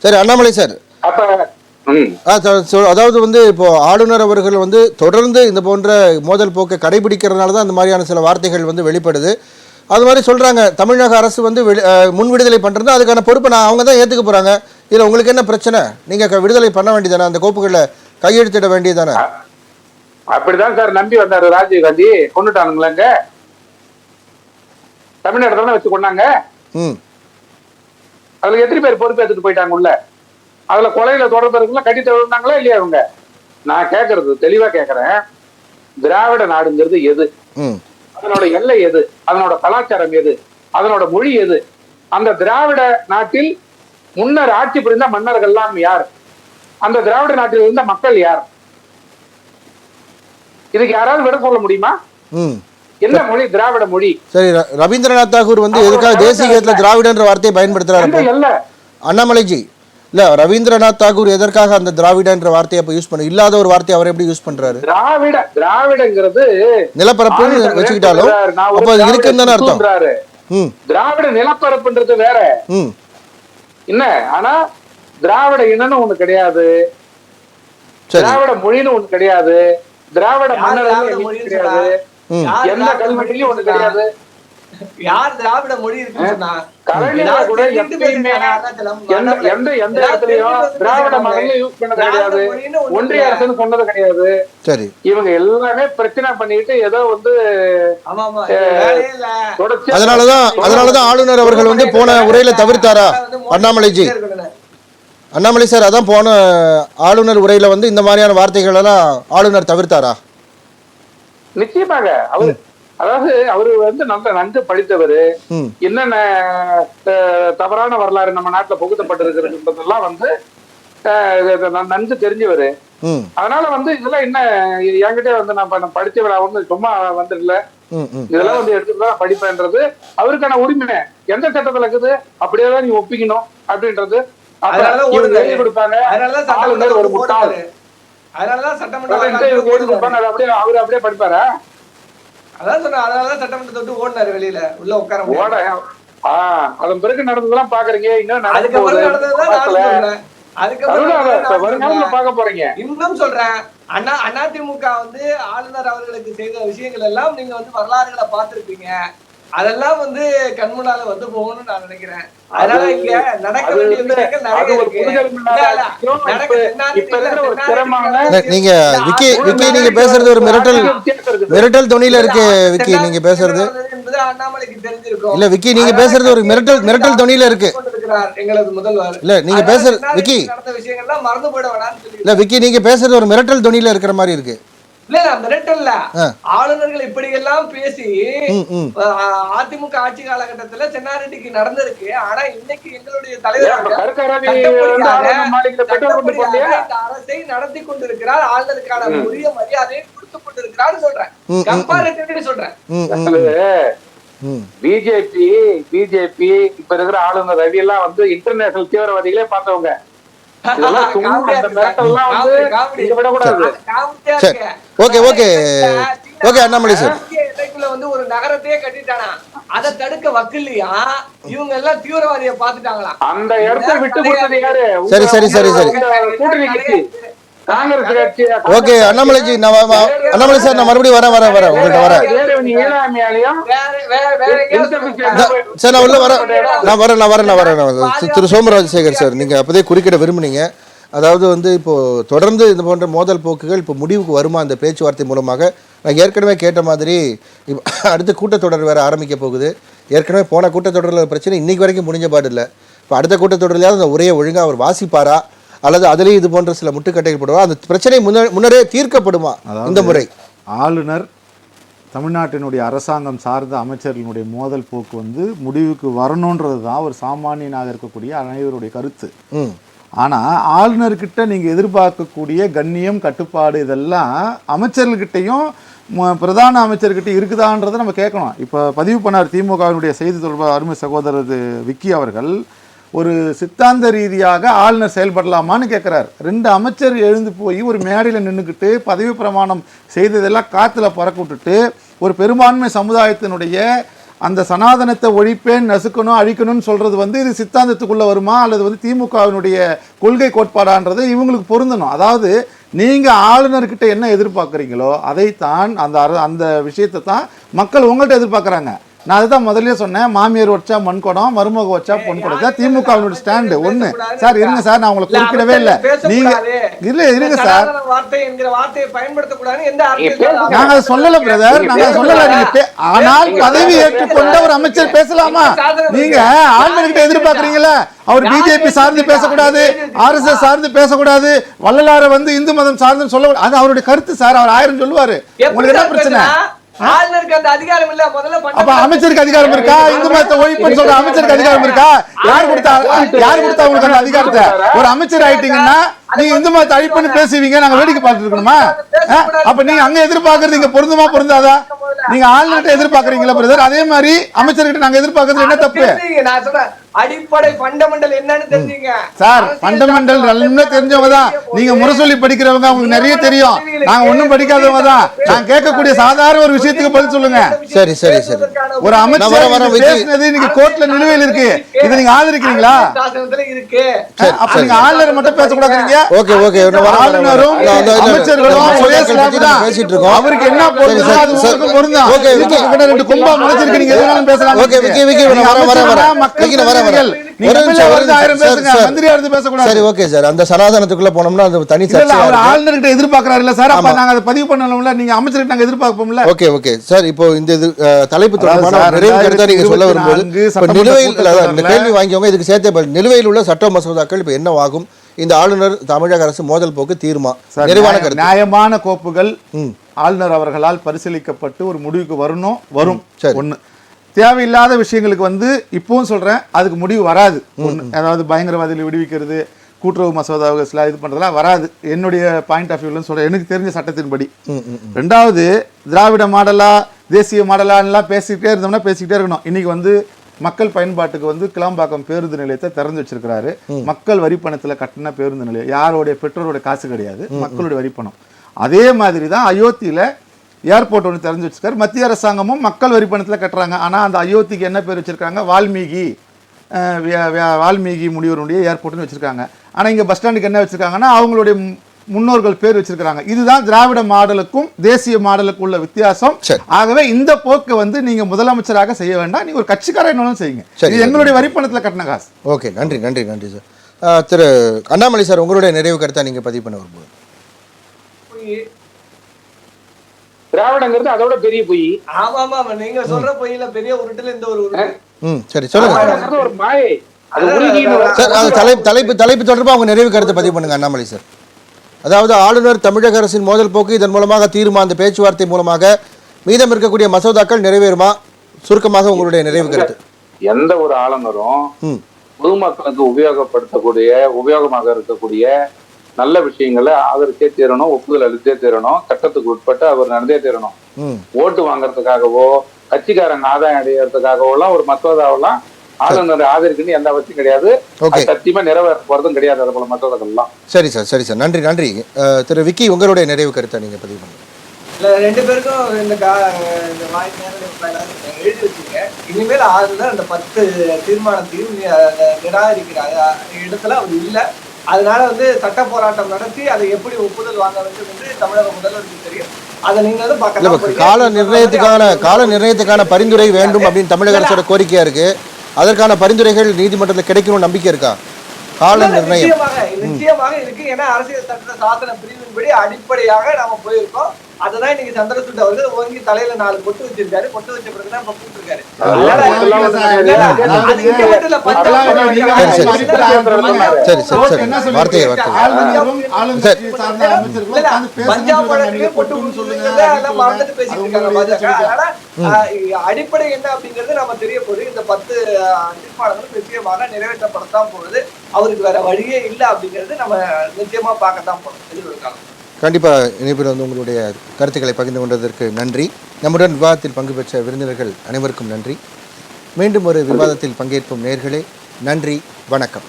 சரி அண்ணாமலை சார், அதாவது வந்து இப்போ ஆளுநர் அவர்கள் வந்து தொடர்ந்து இந்த போன்ற மோதல் போக்கை கடைபிடிக்கிறதுனால தான் அந்த மாதிரியான சில வார்த்தைகள் வந்து வெளிப்படுது. அது மாதிரி சொல்றாங்க, தமிழக அரசு வந்து முன் விடுதலை பண்றது அதுக்கான பொறுப்பை அவங்க தான் ஏத்துக்க போறாங்க. இதுல உங்களுக்கு என்ன பிரச்சனை? நீங்க விடுதலை பண்ண வேண்டியதானே, அந்த கோப்புகளை கையெழுத்திட வேண்டியதானே? அப்படிதான் சார் நம்பி வந்தாரு ராஜீவ் காந்தி. கொண்டுட்டானுங்களேங்க, தமிழ்நாடு வச்சு கொண்டாங்க. அதுல எத்தனை பேர் பொறுப்பு எடுத்துட்டு போயிட்டாங்க உள்ள? அதுல கொலையில தொடர்பு இருக்குல்ல, கட்டி தவிர்த்தாங்களா இல்லையா அவங்க? நான் கேட்கறது தெளிவா கேட்கறேன், திராவிட நாடுங்கிறது எது? அதனோட எல்லை எது? அதனோட கலாச்சாரம் எது? அதனோட மொழி எது? அந்த திராவிட நாட்டில் முன்னர் ஆட்சி புரிந்த மன்னர்கள் எல்லாம் யார்? அந்த திராவிட நாட்டில் இருந்த மக்கள் யார்? இதுக்கு யாராவது விட சொல்ல முடியுமா? என்ன மொழி? திராவிட மொழி. சரி, ரவீந்திரநாத் தாகூர் வந்து எதுக்காக தேசிய கீதத்துல திராவிடன்ற வார்த்தையை பயன்படுத்துறாரு? அண்ணாமலைஜி, இல்ல ரவீந்திரநாத் தாகூர் எதற்காக அந்த திராவிடன்ற வார்த்தையை யூஸ் பண்ண இல்லாத ஒரு வார்த்தையை அவர் எப்படி யூஸ் பண்றாரு? திராவிடங்கிறது நிலப்பரப்புன்னு வச்சுக்கிட்டாலும் அப்ப இருக்குன்னு தானே அர்த்தம். திராவிட நிலப்பரப்புன்றது வேற என்ன. ஆனா திராவிட இனம்னு ஒண்ணு கிடையாது, திராவிட மொழின்னு ஒண்ணு கிடையாது, திராவிட மன்னர்கள் கிடையாது, எந்த கல்வெட்டிலையும் ஒண்ணு கிடையாது. யார் திராவிட மொழி இருக்குன்னு சொன்னா கூட எப்பயுமே எந்த இடத்துலயும் திராவிட மன்னர்கள் யூஸ் பண்ண கிடையாது, ஒன்றிய அரசுன்னு சொன்னது கிடையாது. சரி, இவங்க எல்லாமே பிரச்சனை பண்ணிட்டு ஏதோ வந்து அதனாலதான் ஆளுநர் அவர்கள் வந்து போன உரையில தவிர்த்தாரா? அண்ணாமலைஜி, அண்ணாமலை சார், அதான் போன ஆளுநர் உரையில வந்து இந்த மாதிரியான வார்த்தைகள் எல்லாம் ஆளுநர் தவிர்த்தாரா? நிச்சயமாக. அதாவது அவரு வந்து நல்ல நன்கு படித்தவரு, என்னென்ன தவறான வரலாறு நம்ம நாட்டுல புகுத்தப்பட்டிருக்கிறதுலாம் வந்து நன்கு தெரிஞ்சவரு. அதனால வந்து இதெல்லாம் என்ன என்கிட்ட வந்து நான் படிச்சவர், அவங்க சும்மா வந்துடல, இதெல்லாம் வந்து எடுத்துதான் படிப்பேன்றது அவருக்கான உரிமை. எந்த சட்டத்துல இருக்குது அப்படியேதான் நீ ஒப்பிக்கணும் அப்படின்றது. கொடுப்பாங்க, ஒரு முட்டாள் அவரு அப்படியே படிப்பாரா? அதான் சொன்ன, அதனாலதான் சட்டமன்றத்தை விட்டு ஓடினாரு வெளியில, உள்ள உட்கார ஓட. அதன் பிறகு நடந்ததெல்லாம் பாக்குறீங்க, இன்னும் பார்க்க போறீங்க. இன்னும் சொல்றேன், அதிமுக வந்து ஆளுநர் அவர்களுக்கு செய்த விஷயங்கள் எல்லாம் நீங்க வந்து வரலாறுகளை பார்த்திருப்பீங்க. அதெல்லாம் வந்து கண்முன்னால வந்து போகணும்னு நான் நினைக்கிறேன். அதனால இங்க நடக்க வேண்டிய விஷயங்கள் நிறைய இருக்கு. நீங்க விக்கி நீங்க பேசுறது ஒரு மிரட்டல் தொனியில இருக்கு. விக்கி நீங்க பேசுறது அண்ணாமலைக்கு தெரிஞ்சிருக்கும். இல்ல விக்கி நீங்க பேசுறது ஒரு மிரட்டல் தொனியில இருக்கு. எங்களது முதல்வர் இல்ல நீங்க பேசுறது விக்கி நடந்த விஷயங்கள்லாம் மறந்து போயிட வேணாம்னு சொல்லி. இல்ல விக்கி நீங்க பேசுறது ஒரு மிரட்டல் தொனியில இருக்கிற மாதிரி இருக்கு. இல்ல மிரட்டல்ல, ஆளுநர்கள் இப்படி எல்லாம் பேசி அதிமுக ஆட்சி காலகட்டத்துல சென்னாரெட்டிக்கு நடந்திருக்கு. ஆனா இன்னைக்கு எங்களுடைய தலைவர் அரசை நடத்தி கொண்டிருக்கிறார், ஆளுநருக்கான உரிய மரியாதையை கொடுத்துக் கொண்டிருக்கிறார் சொல்றேன். கம்பேரிட்டிவ்லி சொல்றேன். பிஜேபி இப்ப இருக்கிற ஆளுநர் ரவி எல்லாம் வந்து இன்டர்நேஷனல் தீவிரவாதிகளே பார்த்தவங்க. அண்ணாமலை சார், வந்து ஒரு நகரத்தையே கட்டிட்டானா, அதை தடுக்க வக்கில்லையா? இவங்க எல்லாம் தீவிரவாதியை பாத்துட்டாங்களா? அந்த இடத்தை விட்டு கொடுத்தது யாரு? சரி சரி சரி சரி கூட்டணி கட்சி காங்கிரஸ் கட்சி. ஓகே அண்ணாமலைஜி, அண்ணாமலை சார், நான் மறுபடியும் வரேன் உங்கள்கிட்ட வரேன். சார் நான் உள்ள வரேன். திரு சோமராஜசேகர் சார், நீங்க அப்போதே குறுக்கிட விரும்புனீங்க. அதாவது வந்து இப்போது தொடர்ந்து இது போன்ற மோதல் போக்குகள் இப்போ முடிவுக்கு வருமா அந்த பேச்சுவார்த்தை மூலமாக? நான் ஏற்கனவே கேட்ட மாதிரி இப்போ அடுத்த கூட்டத்தொடர் வேறு ஆரம்பிக்க போகுது. ஏற்கனவே போன கூட்டத்தொடரில் பிரச்சனை இன்றைக்கி வரைக்கும் முடிஞ்ச பாடு இல்லை. இப்போ அடுத்த கூட்டத்தொடரிலாவது அந்த உரையை ஒழுங்காக அவர் வாசிப்பாரா, அல்லது அதுலேயும் இது போன்ற சில முட்டுக்கட்டைகள் போடுவா, அந்த பிரச்சனை முன்னரே தீர்க்கப்படுமா இந்த முறை? ஆளுநர் தமிழ்நாட்டினுடைய அரசாங்கம் சார்ந்த அமைச்சர்களுடைய மோதல் போக்கு வந்து முடிவுக்கு வரணுன்றது தான் ஒரு சாமானியனாக இருக்கக்கூடிய அனைவருடைய கருத்து. ஆனால் ஆளுநர்கிட்ட நீங்கள் எதிர்பார்க்கக்கூடிய கண்ணியம், கட்டுப்பாடு இதெல்லாம் அமைச்சர்கள்கிட்டையும் பிரதான அமைச்சர்கிட்ட இருக்குதான்றதை நம்ம கேட்கணும். இப்போ பதிவு பண்ணார் திமுகவினுடைய செய்தி தொடர்பாக அருமை சகோதரர் விக்கி அவர்கள், ஒரு சித்தாந்த ரீதியாக ஆளுநர் செயல்படலாமான்னு கேட்குறார். 2 அமைச்சர் எழுந்து போய் ஒரு மேடையில் நின்றுக்கிட்டு பதவி பிரமாணம் செய்ததெல்லாம் காற்றுல பறக்க விட்டுட்டு ஒரு பெரும்பான்மை சமுதாயத்தினுடைய அந்த சனாதனத்தை ஒழிப்பேன், நசுக்கணும், அழிக்கணும்னு சொல்றது வந்து இது சித்தாந்தத்துக்குள்ள வருமா அல்லது வந்து திமுகவினுடைய கொள்கை கோட்பாடான்றது இவங்களுக்கு பொருந்தணும். அதாவது நீங்க ஆளுநர்கிட்ட என்ன எதிர்பார்க்குறீங்களோ அதைத்தான் அந்த விஷயத்தை தான் மக்கள் உங்கள்கிட்ட எதிர்பார்க்குறாங்க. நான் அதுதான் முதல்ல சொன்னேன், மாமியார் வச்சா மண்குடம், மருமக வச்சா பொன்குடம் தான் திமுகவினுடைய ஸ்டாண்டு. ஒண்ணு சார் இருங்க சார், நான் உங்களை குறிப்பிடவே இல்லை. நீங்க இருங்க சார், நாங்க அதை சொல்லல பிரதர், நாங்க சொல்லல. நீங்க ஆனால் பதவி ஏற்றுக்கொண்ட ஒரு அமைச்சர் பேசலாமா? நீங்க ஆளுநர்கிட்ட எதிர்பார்க்குறீங்களா அவர் பிஜேபி சார்ந்து பேசக்கூடாது, RSS சார்ந்து பேசக்கூடாது, வள்ளலாரை வந்து இந்து மதம் சார்ந்து சொல்லக்கூடாது. அது அவருடைய கருத்து சார், அவர் 1000 சொல்லுவாரு. உங்களுக்கு என்ன பிரச்சனை? ஆளுநருக்கு அந்த அதிகாரம் இல்ல. முதல்ல அப்ப அமைச்சருக்கு அதிகாரம் இருக்கா? இந்து மதத்தை ஒழிப்புன்னு சொல்ற அமைச்சருக்கு அதிகாரம் இருக்கா? யார் கொடுத்தா உங்களுக்கு அந்த அதிகாரத்தை? ஒரு அமைச்சர் ஆயிட்டீங்கன்னா நீங்க இந்து மதத்தை அழிப்புன்னு பேசுவீங்க, நாங்க வேடிக்கை பார்த்துட்டு இருக்கணுமா? அப்ப நீங்க அங்க எதிர்பார்க்கறது இங்க பொருந்துமா பொருந்தாதா? நீங்க ஆளுநர்கிட்ட எதிர்பார்க்கறீங்களா பிரதர்? அதே மாதிரி அமைச்சர்கிட்ட நாங்க எதிர்பார்க்கறது என்ன தப்பு? நான் சொல்றேன் அடிப்படை ஃபண்டமெண்டல் என்னன்னு தெரிஞ்சுங்க சார். ஃபண்டமெண்டல் நல்லா தெரிஞ்சவங்க தான் நீங்க. முரசொலி படிக்கிறவங்க, உங்களுக்கு நிறைய தெரியும். நாங்க ஒண்ணும் படிக்காதவங்க தான். நான் கேட்கக்கூடிய சாதாரண ஒரு விஷயத்துக்கு பதில் சொல்லுங்க. சரி சரி சரி. ஒரு அமைச்சர் பேசினது இன்னைக்கு கோர்ட்ல நிலுவையில் இருக்கு, இதை நீங்க ஆதரிக்கிறீங்களா? இருக்கு. அப்ப நீங்க ஆளுநர் மட்டும் பேசக்கூடாதுங்க. Okay okay. ஆளுநரும் அமைச்சர்களும் ஒரே ஸ்லாப் தான் பேசிட்டு இருக்கோம். அவருக்கு என்ன பொருந்தோ அது உங்களுக்கு பொருந்தா. ஓகே விக்கி, கிட்ட ரெண்டு கொம்பா முளைச்சிருக்கு, நீங்க எதுனாலும் பேசலாம். ஓகே விக்கி விக்கி வர சரி ஓகே சார். அந்த சனாதனத்துக்குள்ள போனோம்னா அது தனி சர்ச்சை. ஆளுநர்கிட்ட எதிர்பார்க்கறாருல்ல சார், அப்ப நாங்க அதை பதிவு பண்ணணும்ல, நீங்க அமைச்சர்கிட்ட நாங்க எதிர்பார்ப்போம்ல. Okay okay sir. இப்போ இந்த தலைப்பு தொடர்பான நிறைய கருத்தை நீங்க சொல்ல வரும்போது நிலுவையில் கேள்வி வாங்கியவங்க இதுக்கு சேர்த்தே நிலுவையில் உள்ள சட்ட மசோதாக்கள் இப்போ என்ன ஆகும்? இந்த ஆளுநர் தமிழக அரசு மோதல் போக்கு தீர்மா? நிறைவான கருத்து. நியாயமான கோப்புகள் ஆளுநர் அவர்களால் பரிசீலிக்கப்பட்டு ஒரு முடிவுக்கு வரும். ஒண்ணு தேவையில்லாத விஷயங்களுக்கு வந்து இப்பவும் சொல்றேன், அதுக்கு முடிவு வராது. அதாவது பயங்கரவாதிகளை விடுவிக்கிறது, கூட்டுறவு மசோதாவை இது பண்றதுலாம் வராது. என்னுடைய பாயிண்ட் ஆஃப் வியூல சொல்றேன், எனக்கு தெரிஞ்ச சட்டத்தின்படி. ரெண்டாவது, திராவிட மாடலா தேசிய மாடலான்லாம் பேசிக்கிட்டே இருந்தோம்னா பேசிக்கிட்டே இருக்கணும். இன்னைக்கு வந்து மக்கள் பயன்பாட்டுக்கு வந்து கிளாம்பாக்கம் பேருந்து நிலையத்தை திறந்து வச்சிருக்கிறாரு. மக்கள் வரிப்பணத்துல கட்டின பேருந்து நிலையம், யாருடைய பெற்றோருடைய காசு கிடையாது, மக்களுடைய வரிப்பணம். அதே மாதிரி தான் அயோத்தியில ஏர்போர்ட் ஒன்று திறந்து வச்சிருக்காரு. மத்திய அரசாங்கமும் மக்கள் வரி பணத்தில் கட்டுறாங்க. ஆனால் அந்த அயோத்திக்கு என்ன பேர் வச்சிருக்காங்க? வால்மீகி முனிவருடைய ஏர்போர்ட்னு வச்சிருக்காங்க. ஆனால் இங்கே பஸ் ஸ்டாண்டுக்கு என்ன வச்சிருக்காங்கன்னா அவங்களுடைய முன்னோர்கள் பேர் வச்சிருக்காங்க. இதுதான் திராவிட மாடலுக்கும் தேசிய மாடலுக்கும் உள்ள வித்தியாசம். ஆகவே இந்த போக்கு வந்து நீங்க முதலமைச்சராக செய்ய வேண்டாம், நீங்க ஒரு கட்சிக்காரர் என்னன்னு செய்யுங்க. இது எங்களுடைய வரி பணத்தில் கட்டின காசு. ஓகே, நன்றி நன்றி நன்றி சார். திரு அண்ணாமலை சார், உங்களுடைய நிறைவு கருத்தை நீங்க பதிவு பண்ண வரும்போது திராவிடங்கிறது அதோட பெரிய பொய். ஆமா ஆமா, நீங்க சொல்ற பொய்யில பெரிய உருட்டுல இந்த ஒரு சரி சொல்லுங்க. ஒரு மாயை. தலைப்பு தொடர்பாக அவங்க நிறைவு கருத்தை பதிவு பண்ணுங்க அண்ணாமலை சார். அதாவது ஆளுநர் தமிழக அரசின் மோதல் போக்கு இதன் மூலமாக தீருமா? அந்த பேச்சுவார்த்தை மூலமாக மீதம் இருக்கக்கூடிய மசோதாக்கள் நிறைவேறுமா? சுருக்கமாக உங்களுடைய நிறைவு கருத்து. எந்த ஒரு ஆளுநரும் பொதுமக்களுக்கு உபயோகமாக இருக்கக்கூடிய நல்ல விஷயங்களை ஆதரிச்சே தீரணும், ஒப்புதல் அளித்தே தீரணும், சட்டத்துக்கு உட்பட்டு அவர் நடந்தே தீரணும். ஓட்டு வாங்கறதுக்காகவோ கட்சிக்காரங்க ஆதாயம் அடைகிறதுக்காகவோ எல்லாம் ஒரு மசோதாவெல்லாம் ஆளுநர் ஆதரிக்கணும் எந்த அவசியம் கிடையாது. சத்தியமா நிறைவேற போறதும் கிடையாது அது போல மசோதாக்கள் எல்லாம். சரி சார், சரி சார், நன்றி நன்றி. திரு விக்கி, உங்களுடைய நிறைவு கருத்தை நீங்க பதிவு பண்ணுங்க. ரெண்டு பேருக்கும் இந்த வாய் எழுதி வச்சுங்க. இனிமேல் ஆளுநர் அந்த 10 தீர்மானத்தையும் நிராகரிக்கிறாங்க இடத்துல அவர் இல்லை. அதனால வந்து சட்ட போராட்டம் நடத்தி அதை எப்படி ஒப்புதல் வாங்க வேண்டும் என்று தமிழக முதல்வருக்கு தெரியும். அதை நீங்க வந்து பார்க்கலாம். கால நிர்ணயத்துக்கான பரிந்துரை வேண்டும் அப்படின்னு தமிழக அரசோட கோரிக்கையா இருக்கு. அதற்கான பரிந்துரைகள் நீதிமன்றத்தில் கிடைக்கணும் நம்பிக்கை இருக்கா? கால நிர்ணயம் நிச்சயமாக இருக்கு. ஏன்னா அரசியல் சட்ட சாசன பிரிவின்படி அடிப்படையாக நாம போயிருக்கோம். அததான் இன்னைக்கு சந்திரசூட் அவர்கள் ஓங்கி தலையில 4 பொட்டு வச்சிருக்காரு. பொட்டு வச்ச பிறகுதான் இப்ப கூப்பிட்டுருக்காரு. மறந்துட்டு பேசிட்டு இருக்காங்க பாஜக. அதனால அடிப்படை என்ன அப்படிங்கிறது நம்ம தெரிய போகுது. இந்த 10 தீர்மானங்களும் நிச்சயமாக நிறைவேற்றப்படத்தான் போகுது. அவருக்கு வேற வழியே இல்லை அப்படிங்கிறது நம்ம நிச்சயமா பார்க்கத்தான் போறோம் எதிர்காலம். கண்டிப்பாக இணைப்பில் வந்து உங்களுடைய கருத்துக்களை பகிர்ந்து கொண்டதற்கு நன்றி. நம்முடன் விவாதத்தில் பங்கு பெற்ற விருந்தினர்கள் அனைவருக்கும் நன்றி. மீண்டும் ஒரு விவாதத்தில் பங்கேற்போம் நேயர்களே. நன்றி, வணக்கம்.